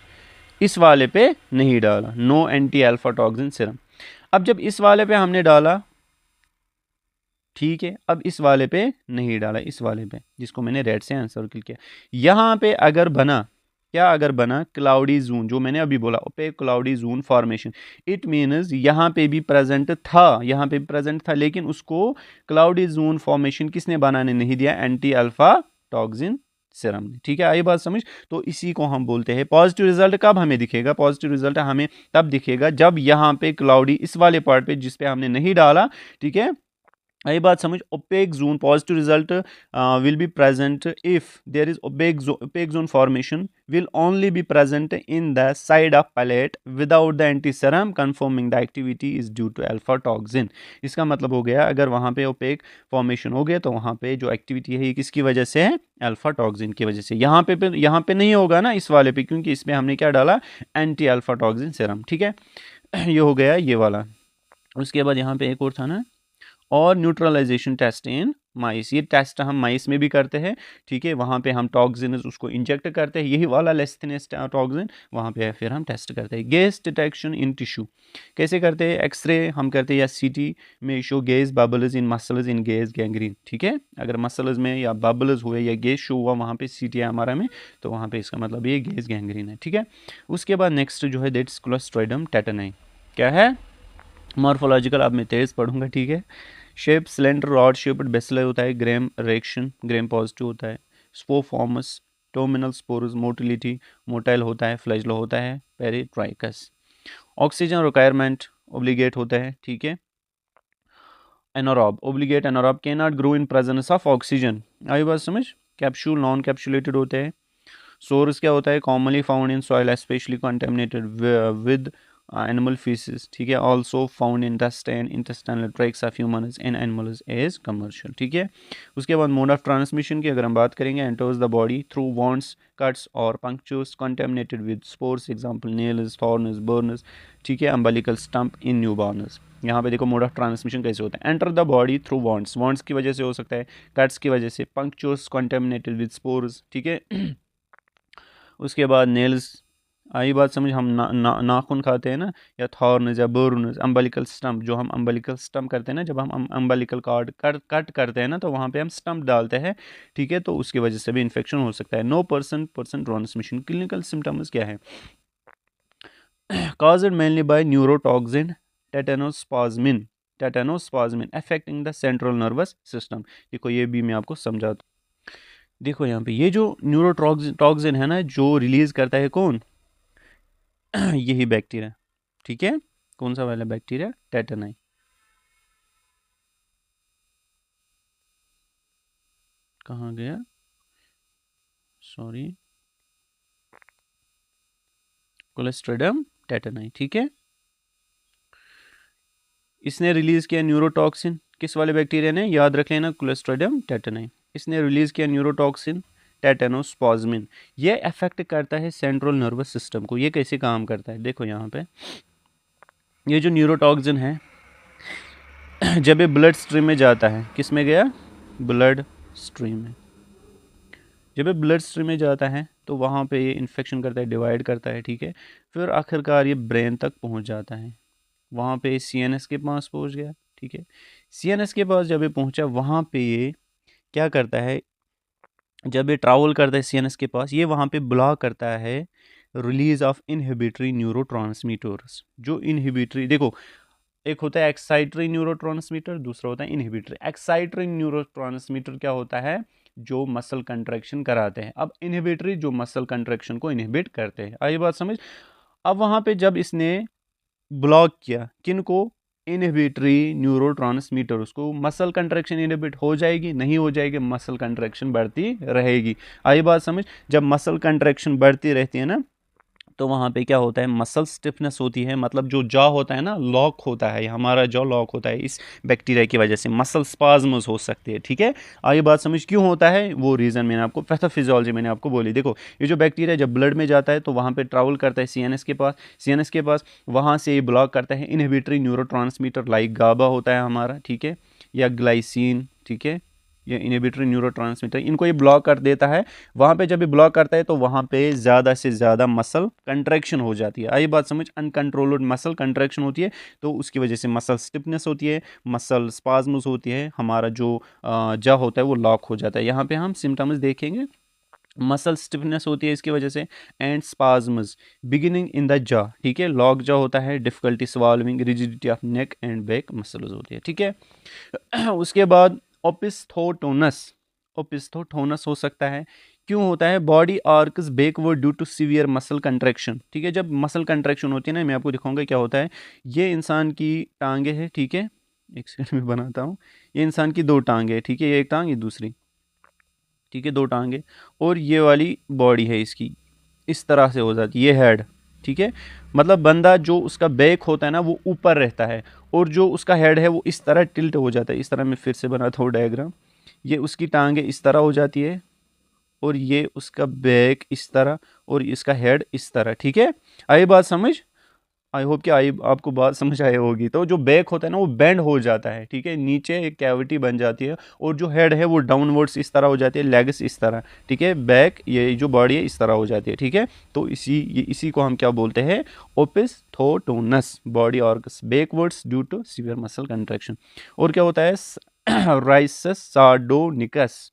इस वाले पे नहीं डाला, no anti alpha toxin serum. अब जब इस वाले पे हमने डाला, ठीक है, अब इस वाले पे नहीं डाला, इस वाले पे जिसको मैंने रेड से आंसर किया, यहाँ पे अगर बना, क्या अगर बना, क्लाउडी जोन, जो मैंने अभी बोला opaque cloudy zone formation, it means यहाँ पे भी प्रेजेंट था, यहाँ पे भी प्रेजेंट था, लेकिन उसको क्लाउडी जोन फॉर्मेशन किसने बनाने नहीं दिया, एंटी अल्फा टॉक्सिन सीरम ने, ठीक है। आई बात समझ। तो इसी को हम बोलते हैं पॉजिटिव रिजल्ट। कब हमें दिखेगा पॉजिटिव रिजल्ट, हमें तब दिखेगा जब यहाँ पे क्लाउडी, इस वाले पार्ट पे जिस पे हमने नहीं डाला, ठीक है, आई बात समझ, opaque zone, positive result will be present if there is opaque zone formation will only be present in the side of palate without the antiserum confirming the activity is due to alpha toxin। इसका मतलब हो गया अगर वहाँ पे OPEC formation हो गया तो वहाँ पे जो एक्टिविटी है ये किसकी वजह से है, अल्फा टॉक्सिन की वजह से। यहाँ पे नहीं होगा ना इस वाले पे, क्योंकि इसमें हमने क्या डाला, एंटी अल्फा टॉक्सिन सीरम, ठीक है। ये हो गया ये वाला। उसके बाद यहाँ पे एक और था ना, और न्यूट्रलाइजेशन टेस्ट इन माइस। ये टेस्ट हम माइस में भी करते हैं, ठीक है। वहाँ पे हम टॉक्सिन उसको इंजेक्ट करते हैं, यही वाला लेसिथिनेस टॉक्सिन वहाँ पे फिर हम टेस्ट करते हैं। गैस डिटेक्शन इन टिश्यू कैसे करते हैं, एक्सरे हम करते हैं या सीटी में शो गैस बबल्स इन मसल्स इन गैस गैंग्रीन, ठीक है। अगर मसल्स में या बबल्स हुए या गैस शो हुआ वहाँ पे सीटी हमारा में, तो वहाँ पे इसका मतलब ये गैस गैंग्रीन है, ठीक है। उसके बाद नेक्स्ट जो है दैट्स क्लोस्ट्रिडियम टेटनी। क्या है, मॉर्फोलॉजिकल अब मैं तेज पढ़ूंगा, ठीक है। Shape cylinder rod shaped basilar होता है, ग्रेम रिएक्शन, ग्रेम पॉजिटिव होता है। स्पोफॉर्मस टर्मिनल स्पोरस, मोटिलिटी मोटाइल होता है, फ्लैजलो होता है, पेरिट्राइकस। ऑक्सीजन रिक्वायरमेंट ओब्लिगेट होता है, ठीक है। Anaerobe, obligate anaerobe can not grow in presence of oxygen. आई बात समझ। कैप्सूल नॉन कैप्सुलेटेड होते हैं। सोर्स क्या होता है, commonly found in soil specially contaminated with animal faeces, ठीक है। Also found in intestinal tracts of humans in animals as commensal, ठीक है। उसके बाद मोड ऑफ ट्रांसमिशन की अगर हम बात करेंगे, enters the body through wounds, cuts और punctures contaminated with spores, example nails, thorns, burns, ठीक है। Umbilical stump in newborns. यहाँ पे देखो मोड ऑफ ट्रांसमिशन कैसे होता है। Enter the body through wounds, wounds की वजह से हो सकता है, कट्स की वजह से, पंक्चर्स कंटेमिनेटेड विद स्पोर्स, ठीक है। उसके बाद नेल्स, आई बात समझ। हम नाखून खाते हैं ना, या थॉर्न्स या बर्न्स, अम्बिलिकल स्टम्प, जो हम अम्बिलिकल स्टम्प करते हैं ना, जब हम अम्बिलिकल कार्ड कट करते हैं ना, तो वहाँ पे हम स्टम्प डालते हैं, ठीक है। तो उसकी वजह से भी इन्फेक्शन हो सकता है। No person transmission. Clinical symptoms क्या है, caused mainly by neurotoxin टेटानोस्पाज्मिन affecting the central nervous system। देखो ये भी मैं आपको समझाता हूँ। देखो यहाँ पे ये जो न्यूरोटॉक्सिन है ना, जो रिलीज करता है कौन, यही बैक्टीरिया, ठीक है। कौन सा वाला बैक्टीरिया, टेटानाई। कहाँ गया, सॉरी, क्लोस्ट्रिडियम टेटानाई, ठीक है। इसने रिलीज किया न्यूरोटॉक्सिन, किस वाले बैक्टीरिया ने, याद रख लेना, क्लोस्ट्रिडियम टेटानाई। इसने रिलीज किया न्यूरोटॉक्सिन टेटानोस्पाज्मिन। ये अफेक्ट करता है सेंट्रल नर्वस सिस्टम को। ये कैसे काम करता है, देखो यहाँ पे, ये जो न्यूरोटॉक्सिन है, जब ये ब्लड स्ट्रीम में जाता है, किस में गया, ब्लड स्ट्रीम में। जब ये ब्लड स्ट्रीम में जाता है तो वहाँ पे ये इन्फेक्शन करता है, डिवाइड करता है, ठीक है। फिर आखिरकार ये ब्रेन तक पहुँच जाता है। वहाँ पे सीएनएस के पास पहुँच गया, ठीक है। सीएनएस के पास जब ये पहुँचा, वहाँ पे ये क्या करता है, जब ये ट्रैवल करता है सीएनएस के पास, ये वहाँ पे ब्लॉक करता है रिलीज ऑफ इनहिबिटरी न्यूरोट्रांसमीटर्स। जो इनहिबिटरी, देखो एक होता है एक्साइटरी न्यूरोट्रांसमीटर, दूसरा होता है इनहिबिटरी। एक्साइटरी न्यूरोट्रांसमीटर क्या होता है, जो मसल कंट्रैक्शन कराते हैं। अब इनहिबिटरी जो मसल कंट्रैक्शन को इनहिबिट करते हैं। आई बात समझ। अब वहाँ पे जब इसने ब्लॉक किया, किन को, इनहिबिटरी न्यूरोट्रांसमीटर, उसको मसल कंट्रैक्शन इनहिबिट हो जाएगी, नहीं हो जाएगी, मसल कंट्रैक्शन बढ़ती रहेगी। आई बात समझ। जब मसल कंट्रैक्शन बढ़ती रहती है ना, तो वहाँ पे क्या होता है, मसल स्टिफनेस होती है, मतलब जो जॉ होता है ना, लॉक होता है, हमारा जॉ लॉक होता है इस बैक्टीरिया की वजह से। मसल स्पाज्म्स हो सकते हैं, ठीक है। आगे बात समझ, क्यों होता है, वो रीज़न मैंने आपको, पैथोफिजियोलॉजी मैंने आपको बोली। देखो ये जो बैक्टीरिया जब ब्लड में जाता है तो वहाँ पे ट्रैवल करता है सीएनएस के पास, सीएनएस के पास वहाँ से ये ब्लॉक करता है इनहिबिटरी न्यूरोट्रांसमीटर, लाइक गाबा होता है हमारा, ठीक है, या ग्लाइसिन, ठीक है, ये इनहिबिटरी न्यूरोट्रांसमीटर, इनको ये ब्लॉक कर देता है। वहाँ पे जब ये ब्लॉक करता है तो वहाँ पे ज़्यादा से ज़्यादा मसल कंट्रैक्शन हो जाती है। आई बात समझ। अनकंट्रोल्ड मसल कंट्रैक्शन होती है, तो उसकी वजह से मसल स्टिफनेस होती है, मसल स्पाज्म्स होती है, हमारा जो जा होता है वो लॉक हो जाता है। यहाँ पे हम सिम्टम्स देखेंगे। मसल स्टिफनेस होती है इसकी वजह से, and spasms beginning in the jaw, ठीक है। लॉक जॉ होता है, difficulty swallowing, rigidity of neck and back muscles होती है, ठीक है। उसके बाद ओपिस्थोटोनस हो सकता है। क्यों होता है, body arches backward due to severe muscle contraction, ठीक है। जब मसल कंट्रैक्शन होती है ना, मैं आपको दिखाऊंगा क्या होता है। ये इंसान की टांगे हैं, ठीक है, एक सेकंड में बनाता हूँ। ये इंसान की दो टांगे हैं, ठीक है, ये एक टांग, ये दूसरी, ठीक है, दो टांगे, और ये वाली बॉडी है इसकी, इस तरह से हो जाती है, ये हेड, ठीक है। मतलब बंदा जो उसका बैक होता है ना, वो ऊपर रहता है, और जो उसका हेड है वो इस तरह टिल्ट हो जाता है। इस तरह मैं फिर से बनाता हूँ डायग्राम। ये उसकी टांगे इस तरह हो जाती है, और ये उसका बैक इस तरह, और इसका हेड इस तरह, ठीक है। आई बात समझ। आई होप कि आई आपको बात समझ आई होगी। तो जो बैक होता है ना, वो बेंड हो जाता है, ठीक है, नीचे एक कैविटी बन जाती है, और जो हेड है वो डाउनवर्ड्स इस तरह हो जाती है, लेग्स इस तरह, ठीक है, बैक ये जो बॉडी है इस तरह हो जाती है, ठीक है। तो इसी को हम क्या बोलते हैं, opisthotonus, body organs backwards due to severe muscle contraction. और क्या होता है, राइसस सार्डोनिकस,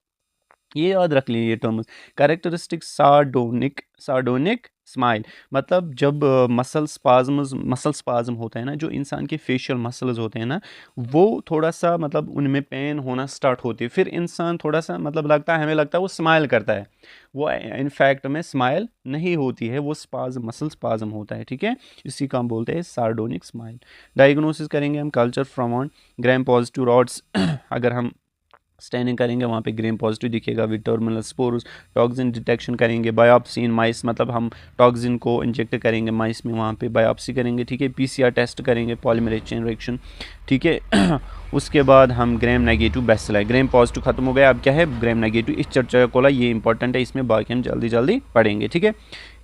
ये याद रख लीजिए टर्म्स। कैरेक्टरिस्टिक सार्डोनिक स्माइल, मतलब जब मसल स्पाज्म होता है ना, जो इंसान के फेशियल मसल्स होते हैं ना, वो थोड़ा सा मतलब उनमें पेन होना स्टार्ट होती है, फिर इंसान थोड़ा सा मतलब लगता है, हमें लगता है वो स्माइल करता है, वो इनफैक्ट में स्माइल नहीं होती है, वो मसल स्पाज्म होता है, ठीक है। इसी का हम बोलते हैं सार्डोनिक स्माइल। डायग्नोसिस करेंगे हम culture from on gram positive rods अगर हम स्टैनिंग करेंगे वहाँ पे ग्रेम पॉजिटिव दिखेगा with terminal spores. Toxin detection करेंगे बायोप्सी इन माइस, मतलब हम टॉक्सिन को इंजेक्ट करेंगे माइस में, वहाँ पे बायोप्सी करेंगे, ठीक है। पीसीआर टेस्ट करेंगे पॉलीमरेज चेन रिएक्शन, ठीक है। उसके बाद हम Graeme negative bacilli, Graeme positive खत्म हो गया, अब क्या है ग्रेम नेगेटिव इस्चरकोला कोला, ये इंपॉर्टेंट है, इसमें बाकी हम जल्दी जल्दी पढ़ेंगे, ठीक है।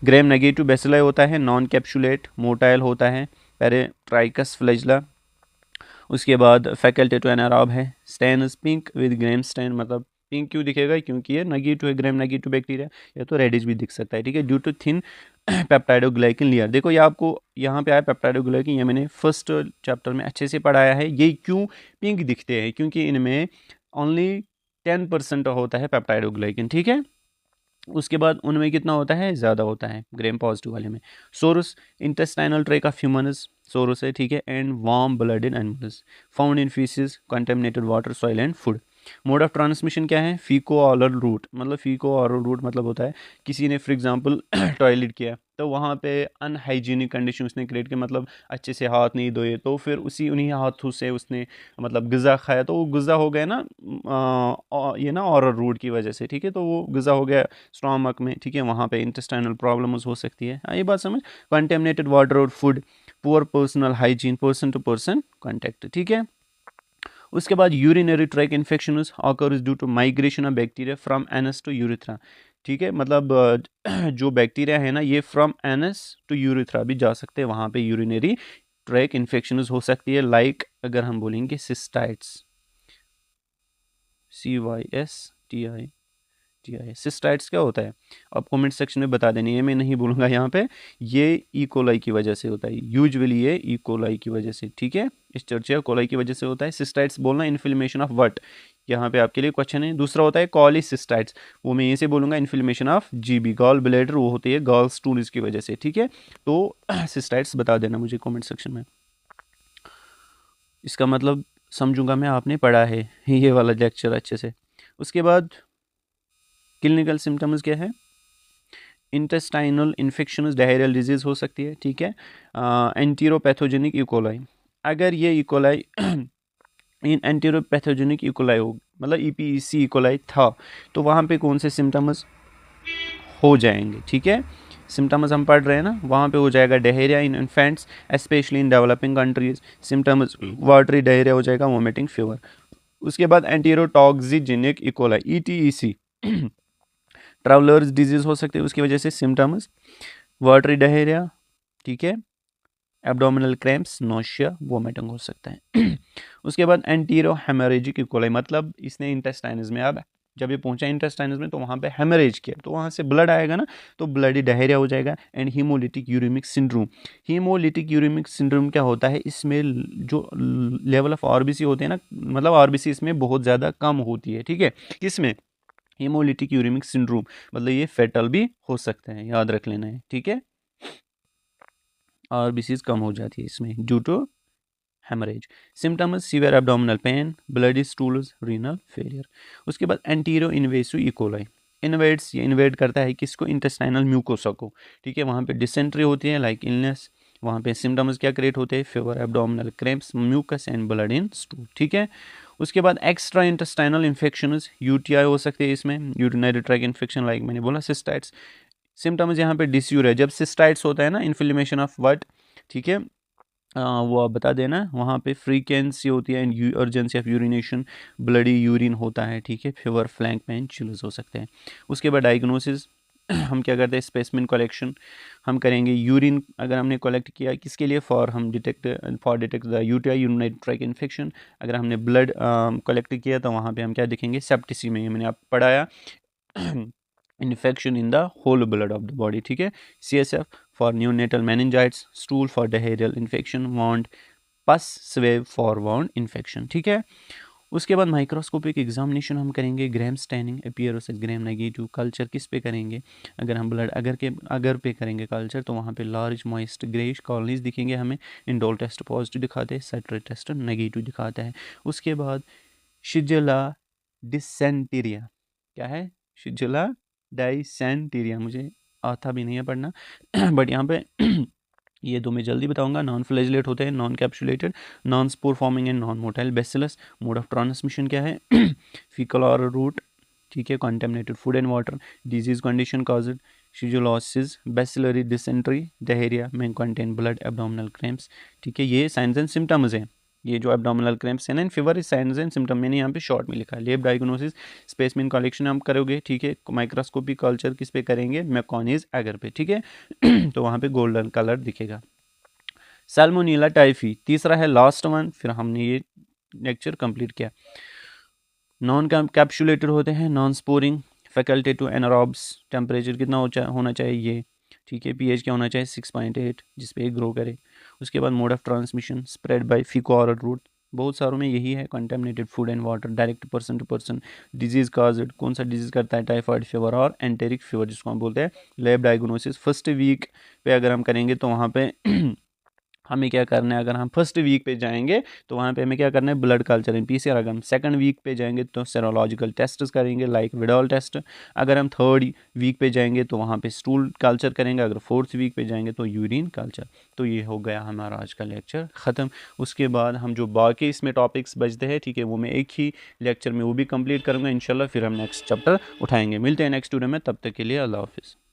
ग्रेम नेगेटिव बेसिलाई होता है नॉन कैप्सुलेट मोटाइल होता है, पेरेट्राइकस फ्लैजिला। उसके बाद फैकल्टेटिव एनारॉब है, stain is pink with gram stain, मतलब पिंक क्यों दिखेगा, क्योंकि ये नेगेटिव है, ग्रेम नेगेटिव बैक्टीरिया, या तो रेडिश भी दिख सकता है, ठीक है। Due to thin peptidoglycan layer, देखो ये आपको यहाँ पे आया पेप्टाइडोग्लाइकिन, ये मैंने फर्स्ट चैप्टर में अच्छे से पढ़ाया है। ये क्यों पिंक दिखते हैं, क्योंकि इनमें ओनली 10% होता है पेप्टाइडोग्लाइकिन, ठीक है। उसके बाद उनमें कितना होता है, ज़्यादा होता है ग्रेम पॉजिटिव वाले में। Source intestinal tract of humans source है, ठीक है। And warm blooded animals found in faeces contaminated water soil and food. Mode of transmission क्या है, फीको ऑरल रूट, मतलब फीको ऑरल रूट मतलब होता है किसी ने फॉर एग्जांपल टॉयलेट किया तो वहाँ पे अनहाइजीनिक कंडीशन उसने क्रिएट की, मतलब अच्छे से हाथ नहीं धोए, तो फिर उन्हीं हाथों से उसने मतलब ग़िज़ा खाया, तो वो ग़िज़ा हो गया ना ये ना ऑरल रूट की वजह से, ठीक है। तो वो ग़िज़ा हो गया स्टोमक में, ठीक है, वहाँ पे इंटेस्टाइनल प्रॉब्लम्स हो सकती है। हाँ, ये बात समझ। कंटेमिनेटेड वाटर और food, poor personal hygiene, person to person contact, ठीक है। उसके बाद urinary tract infection occurs due to migration of bacteria from anus to urethra, ठीक है। मतलब जो बैक्टीरिया है ना, ये फ्रॉम एनस टू यूरिथ्रा भी जा सकते हैं, वहाँ पे यूरिनरी ट्रैक इन्फेक्शन हो सकती है। लाइक अगर हम बोलेंगे सिस्टाइट्स, CYSTI, सिस्टाइट्स क्या होता है, आप कमेंट सेक्शन में बता देनी है, मैं नहीं बोलूँगा यहाँ पे। ये ई कोलाई की वजह से होता है, यूजुअली ये ई कोलाई की वजह से, ठीक है, इस चर्चा कोलाई की वजह से होता है। सिस्टाइट्स बोलना इन्फ्लेमेशन ऑफ वट, यहाँ पे आपके लिए क्वेश्चन है। दूसरा होता है कॉलीसिस्टाइट्स, वो मैं ये से बोलूँगा inflammation of GB gall bladder, वो होती है गॉल स्टूल की वजह से, ठीक है। तो सिस्टाइट्स बता देना मुझे कॉमेंट सेक्शन में, इसका मतलब समझूंगा मैं आपने पढ़ा है ये वाला लेक्चर अच्छे से। उसके बाद क्लिनिकल सिम्टम्स क्या है, इंटेस्टाइनल इन्फेक्शन डायरियल डिजीज़ हो सकती है, ठीक है। एंटीरोपैथोजेनिक इकोलाई, अगर ये इकोलाई इन एंटीरोपैथोजेनिक इकोलाई हो, मतलब EPEC इकोलाई था, तो वहाँ पे कौन से सिम्टम्स हो जाएंगे, ठीक है। सिम्टम्स हम पढ़ रहे हैं ना, वहाँ पे हो जाएगा diarrhoea in infants specially in developing countries, symptoms watery diarrhoea हो जाएगा, वोमिटिंग फीवर। उसके बाद एंटीरोटॉक्सिजेनिक इकोलाई ETEC ट्रैवलर्स डिजीज़ हो सकते हैं, उसकी वजह से सिम्टम्स वाटरी डायरिया, ठीक है, एब्डोमिनल क्रैम्प्स, नोशिया, वोमिटिंग हो सकता है। उसके बाद एंटीरो हेमोरेजिक इकोलाई, मतलब इसने इंटेस्टाइनस में, अब जब ये पहुंचा इंटेस्टाइनस में तो वहाँ पे हेमरेज किया, तो वहाँ से ब्लड आएगा ना, तो ब्लडी डायरिया हो जाएगा। And haemolytic uraemic syndrome, haemolytic uraemic syndrome क्या होता है, इसमें जो लेवल ऑफ RBC होते हैं ना, मतलब RBC इसमें बहुत ज़्यादा कम होती है, ठीक है। किसमें, हीमोलिटिक यूरेमिक सिंड्रोम, मतलब ये फेटल भी हो सकता है, याद रख लेना है, ठीक है। RBCs कम हो जाती है इसमें due to haemorrhage. Symptoms severe abdominal pain, bloody stools, renal failure. उसके बाद एंटीरो इन्वेसिव इकोलाई, इन्वेड्स, ये इन्वेड करता है किसको, इंटेस्टाइनल म्यूकोसा को, ठीक है। वहाँ पे डिसेंट्री होती है लाइक इलनेस, वहाँ पे सिम्टम्स क्या क्रिएट होते हैं, fever, abdominal cramps, mucus and blood in stool, ठीक है। उसके बाद एक्स्ट्रा इंटेस्टाइनल इन्फेक्शन, UTI हो सकते हैं इसमें, यूरिनरी ट्रैक इन्फेक्शन, लाइक मैंने बोला सिस्टाइट्स। सिम्टम्स यहाँ पे डिस्यूर है, जब सिस्टाइट्स होता है ना, इन्फ्लेमेशन ऑफ वट, ठीक है, वो आप बता देना। वहाँ पे फ्रीक्वेंसी होती है and urgency of urination, bloody urine होता है, ठीक है। फीवर, फ्लैंक पेन, चिल्स हो सकते हैं। उसके बाद डायग्नोसिस हम क्या करते हैं, स्पेसिमेन कलेक्शन हम करेंगे। यूरिन अगर हमने कलेक्ट किया किसके लिए, for detect the UTI urinary tract infection. अगर हमने ब्लड कलेक्ट किया तो वहाँ पे हम क्या देखेंगे, सेप्टिसीमिया, मैंने आप पढ़ाया infection in the whole blood of the body, ठीक है। CSF for neonatal meningitis, stool for diarrhoeal infection, wound, pus swab for wound infection, ठीक है। उसके बाद माइक्रोस्कोपिक एग्जामिनेशन हम करेंगे, gram staining, appearance gram negative, culture किस पे करेंगे, अगर हम ब्लड अगर पे करेंगे कल्चर तो वहाँ पे लार्ज मॉइस्ट ग्रेइश कॉलोनीज दिखेंगे हमें, इंडोल टेस्ट पॉजिटिव दिखाते हैं, सेट्रेट टेस्ट नेगेटिव दिखाता है। उसके बाद शिजुला डिसेंटेरिया, क्या है शिजुला डिसेंटेरिया, मुझे आता भी नहीं है पढ़ना बट यहाँ पे ये दो मैं जल्दी बताऊंगा। नॉन फ्लैजिलेट होते हैं, non capsulated, non spore forming and non motile bacillus. Mode of transmission क्या है फीकल और रूट, ठीक है, contaminated food and water. Disease condition caused shigellosis, bacillary dysentery, diarrhoea, में कंटेन ब्लड, एब्डोमिनल क्रैम्प्स, ठीक है, ये साइंस एंड सिम्टम्स हैं। ये जो abdominal cramps and fever is signs and symptom, मैंने यहाँ पे शॉर्ट में लिखा है। लेब डायग्नोसिस, स्पेसिमेन कलेक्शन हम करोगे, ठीक है, माइक्रोस्कोपी कल्चर किस पे करेंगे, मैकोनिज एगर पे, ठीक है तो वहाँ पे गोल्डन कलर दिखेगा। सैल्मोनेला टाइफी तीसरा है, लास्ट वन, फिर हमने ये लेक्चर कंप्लीट किया। नॉन कैप्सुलेटेड होते हैं, non sporing, facultative anaerobes, temperature कितना होना चाहिए ये, ठीक है, पीएच क्या होना चाहिए 6.8 जिस पे ग्रो करे। उसके बाद mode of transmission spread by faeco oral route, बहुत सारों में यही है, contaminated food and water, direct person to person. Disease caused, कौन सा डिजीज करता है, टाइफाइड फीवर और एंटेरिक फीवर जिसको हम बोलते हैं। लैब डायग्नोसिस फर्स्ट वीक पे अगर हम करेंगे तो वहाँ पे हमें क्या करना है, अगर हम फर्स्ट वीक पे जाएंगे तो वहाँ पे हमें क्या करना है, ब्लड कल्चर इन पीसीआर। अगर हम सेकंड वीक पे जाएंगे तो सेरोलॉजिकल टेस्ट करेंगे लाइक विडॉल टेस्ट। अगर हम थर्ड वीक पे जाएंगे तो वहाँ पे स्टूल कल्चर करेंगे। अगर फोर्थ वीक पे जाएंगे तो यूरिन कल्चर। तो ये हो गया हमारा आज का लेक्चर ख़त्म। उसके बाद हम जो बाकी इसमें टॉपिक्स बचते हैं, ठीक है, वो मैं एक ही लेक्चर में वो भी कंप्लीट करूँगा इंशाल्लाह। फिर हम नेक्स्ट चैप्टर उठाएंगे। मिलते हैं नेक्स्ट वीडियो में, तब तक के लिए अल्लाह हाफिज़।